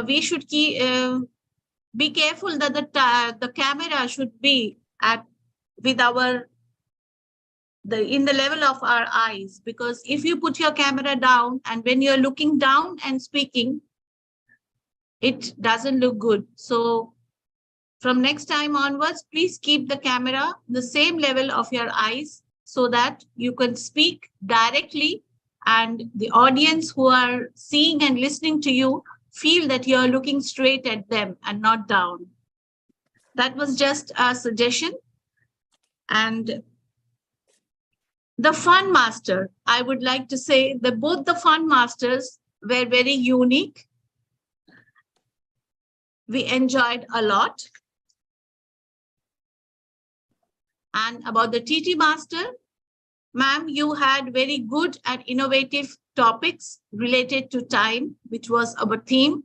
we should be careful that the camera should be in the level of our eyes, because if you put your camera down and when you're looking down and speaking, it doesn't look good. So from next time onwards, please keep the camera the same level of your eyes so that you can speak directly and the audience who are seeing and listening to you feel that you're looking straight at them and not down. That was just a suggestion. And the Fun Master, I would like to say that both the Fun Masters were very unique. We enjoyed a lot. And about the TT Master, ma'am, you had very good and innovative topics related to time, which was our theme.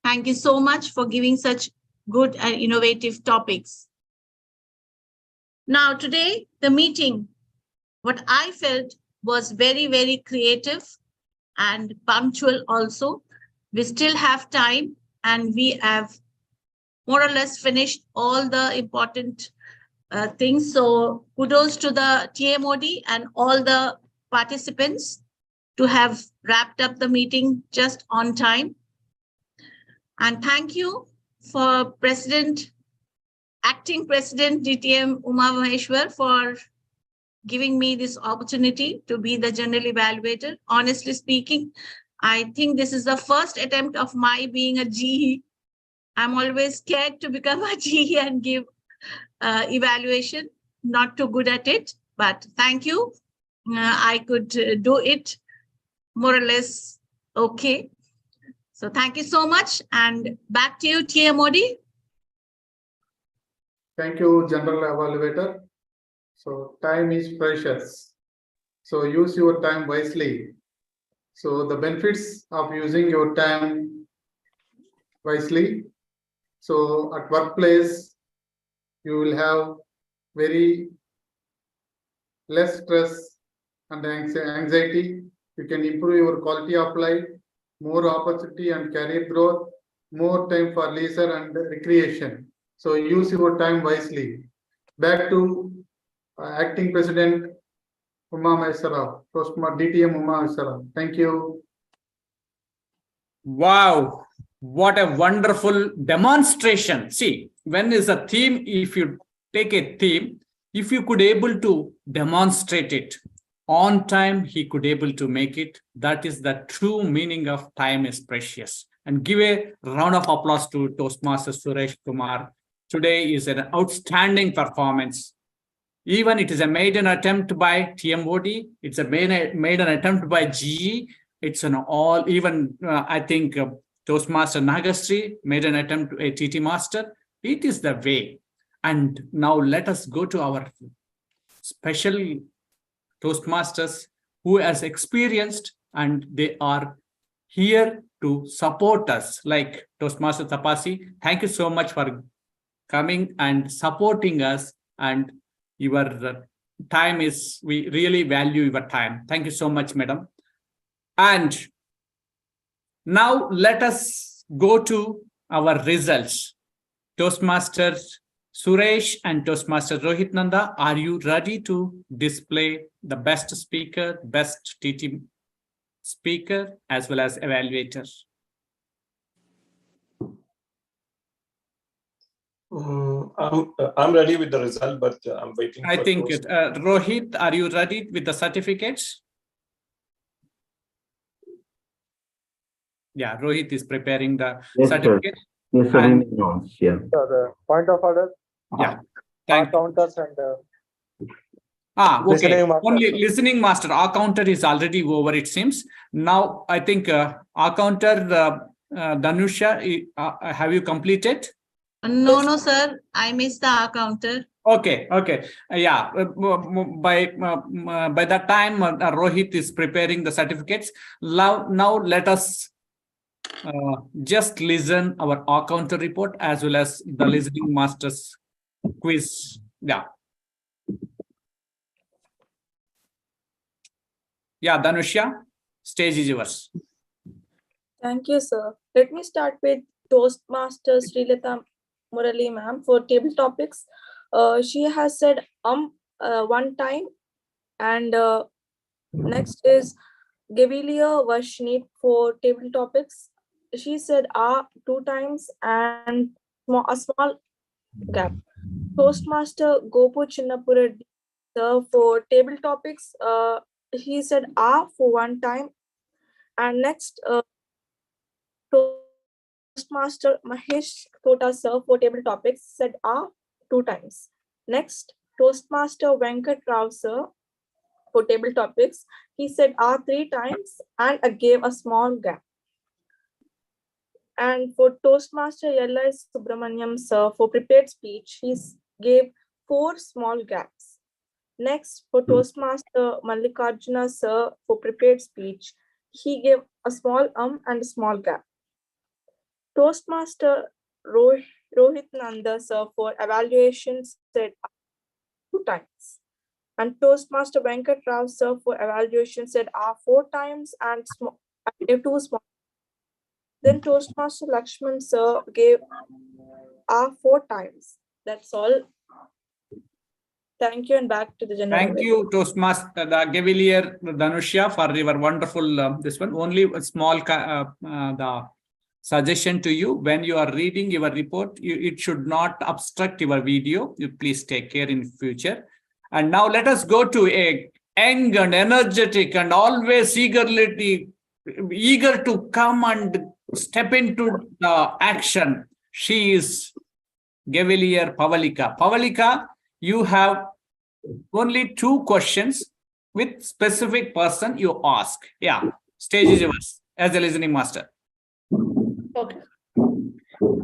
Thank you so much for giving such good and innovative topics. Now today, the meeting, what I felt was very, very creative and punctual also. We still have time and we have more or less finished all the important things. So kudos to the TMOD and all the participants to have wrapped up the meeting just on time. And thank you for Acting President DTM Uma Maheshwar for giving me this opportunity to be the general evaluator. Honestly speaking, I think this is the first attempt of my being a GE. I'm always scared to become a GE and give evaluation, not too good at it, but thank you. I could do it more or less okay. So thank you so much, and back to you, TMOD. Thank you, General Evaluator. So time is precious. So use your time wisely. So the benefits of using your time wisely. So at workplace, you will have very less stress and anxiety. You can improve your quality of life, more opportunity and career growth, more time for leisure and recreation. So use your time wisely. Back to Acting President Uma Maheshwar, DTM Uma Maheshwar. Thank you. Wow, what a wonderful demonstration. See, when is a theme, if you take a theme, if you could able to demonstrate it on time, he could able to make it. That is the true meaning of time is precious. And give a round of applause to Toastmaster Suresh Kumar. Today is an outstanding performance. Even it is a maiden attempt by TMOD. It's a maiden attempt by GE. It's an all, even I think Toastmaster Nagastri made an attempt to a TT Master. It is the way. And now let us go to our special Toastmasters who has experienced and they are here to support us, like Toastmaster Tapasi. Thank you so much for coming and supporting us, and your time is, we really value your time. Thank you so much, madam. And now let us go to our results. Toastmasters Suresh and Toastmaster Rohit Nanda, are you ready to display the best speaker, best TT speaker, as well as evaluators? I'm ready with the result, but I'm waiting. I think Rohit, are you ready with the certificates? Yeah, Rohit is preparing the certificate. Yes, sir. And, yeah. The point of order. Yeah. Counters and okay. Listening master. Only listening master. Our counter is already over, it seems. Now, I think our counter, Dhanusha, have you completed? No, sir. I missed the counter. Okay. Yeah. By that time, Rohit is preparing the certificates. Now let us just listen our counter report as well as the listening master's quiz. Yeah. Yeah, Dhanusha, stage is yours. Thank you, sir. Let me start with Toastmaster Srilata Murali ma'am for table topics. She has said one time, and next is Gavilia Vashni for table topics. She said two times and a small gap. Toastmaster Gopu Chinnapura for table topics. he said ah for one time. And next, Toastmaster Mahesh Kota sir for table topics said ah 2 times. Next, Toastmaster Venkat Rao sir for table topics, he said ah 3 times and gave a small gap. And for Toastmaster L.I. Subramaniam sir for prepared speech, he gave 4 small gaps. Next, for Toastmaster Mallikarjuna sir for prepared speech, he gave a small and a small gap. Toastmaster Rohit Nanda sir for evaluation said 2 times. And Toastmaster Venkat Rao sir for evaluation said 4 times and gave 2 small. Then Toastmaster Lakshman sir gave 4 times. That's all. Thank you, and back to the general. Thank you, Toastmaster Gavilier Dhanushya, for your wonderful this one. Only a small the suggestion to you: when you are reading your report, it should not obstruct your video. You please take care in future. And now let us go to a young and energetic and always eager to come and step into the action. She is Gavilier Pavalika. Pavalika, you have only 2 questions with specific person you ask. Yeah, stage is yours as a listening master. Okay.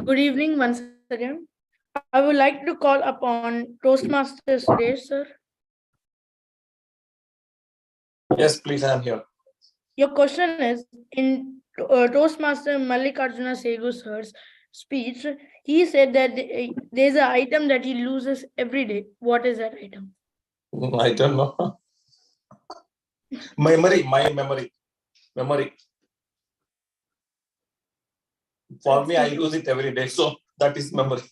Good evening once again. I would like to call upon Toastmaster Suresh, sir. Yes, please, I am here. Your question is, in Toastmaster Mallikarjuna Segu sir's speech, he said that there's an item that he loses every day. What is that item? I don't know. My memory. For me, I use it every day, so that is memory.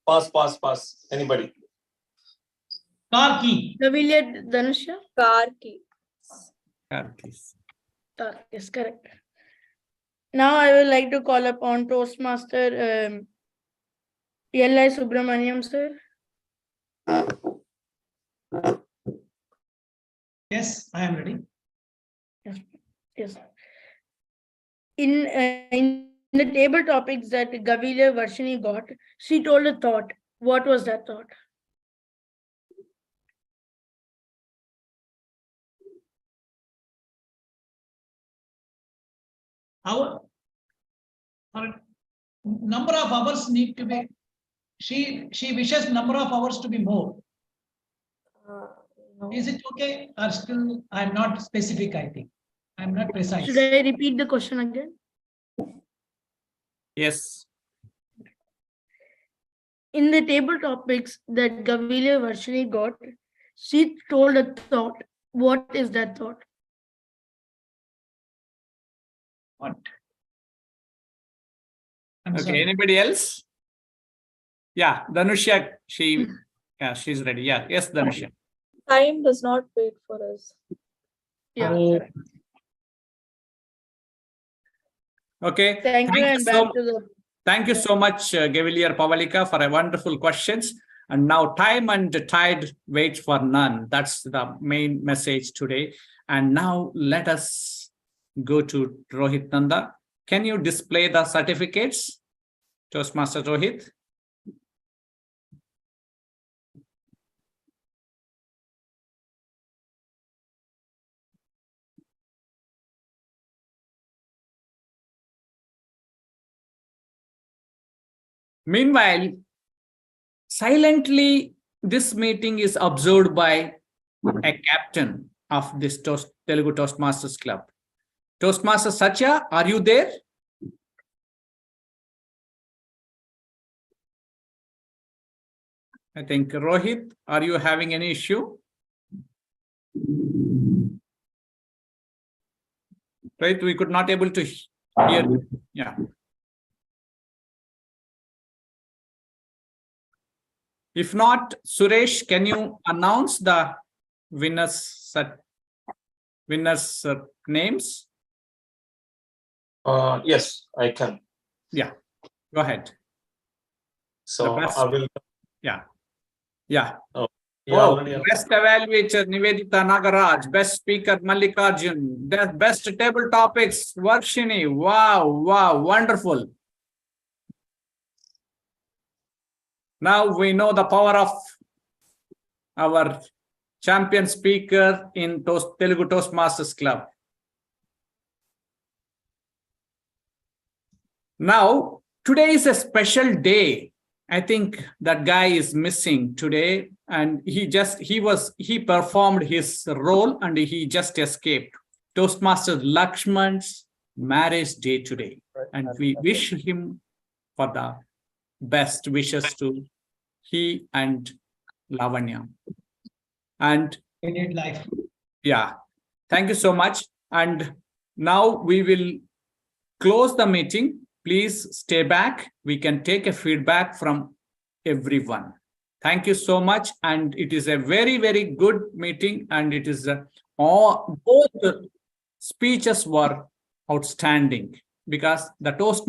Pass. Anybody? Car key. Gavilier Dhanushya? Car key. Yes, correct. Now I would like to call upon Toastmaster L.I. Subramaniam, sir. Yes, I am ready. Yes. In the table topics that Gavilier Varshini got, she told a thought. What was that thought? Our number of hours need to be. She wishes number of hours to be more. No. Is it okay or still I'm not specific? I think I'm not precise. Should I repeat the question again? Yes. In the table topics that Gavilier Varshini got, she told a thought. What is that thought? What? Okay, sorry. anybody else? Yeah, Dhanushya, she's ready. Yeah, yes, Dhanushya. Time does not wait for us. Yeah. Okay. Thank you, and back to the. Thank you so much, Gavilier Pavalika, for a wonderful questions. And now time and tide wait for none. That's the main message today. And now let us go to Rohit Nanda. Can you display the certificates, Toastmaster Rohit? Meanwhile, silently, this meeting is observed by a captain of this Telugu Toastmasters Club. Toastmaster Satya, are you there? I think Rohit, are you having any issue? Right, we could not able to hear. Yeah. If not, Suresh, can you announce the winners' names? Yes, I can. Yeah, go ahead. So I will. Yeah. Oh. Best evaluator Nivedita Nagaraj, best speaker Mallikarjun, best table topics Varshini. Wow, wonderful. Now we know the power of our champion speaker in Telugu Toastmasters Club. Now, today is a special day. I think that guy is missing today, and he performed his role and he just escaped. Toastmaster Lakshman's marriage day today, and we wish him for the best wishes to he and Lavanya. And Indeed, life. Yeah, thank you so much. And now we will close the meeting. Please stay back. We can take a feedback from everyone. Thank you so much. And it is a very, very good meeting. And it is both the speeches were outstanding because the Toastmasters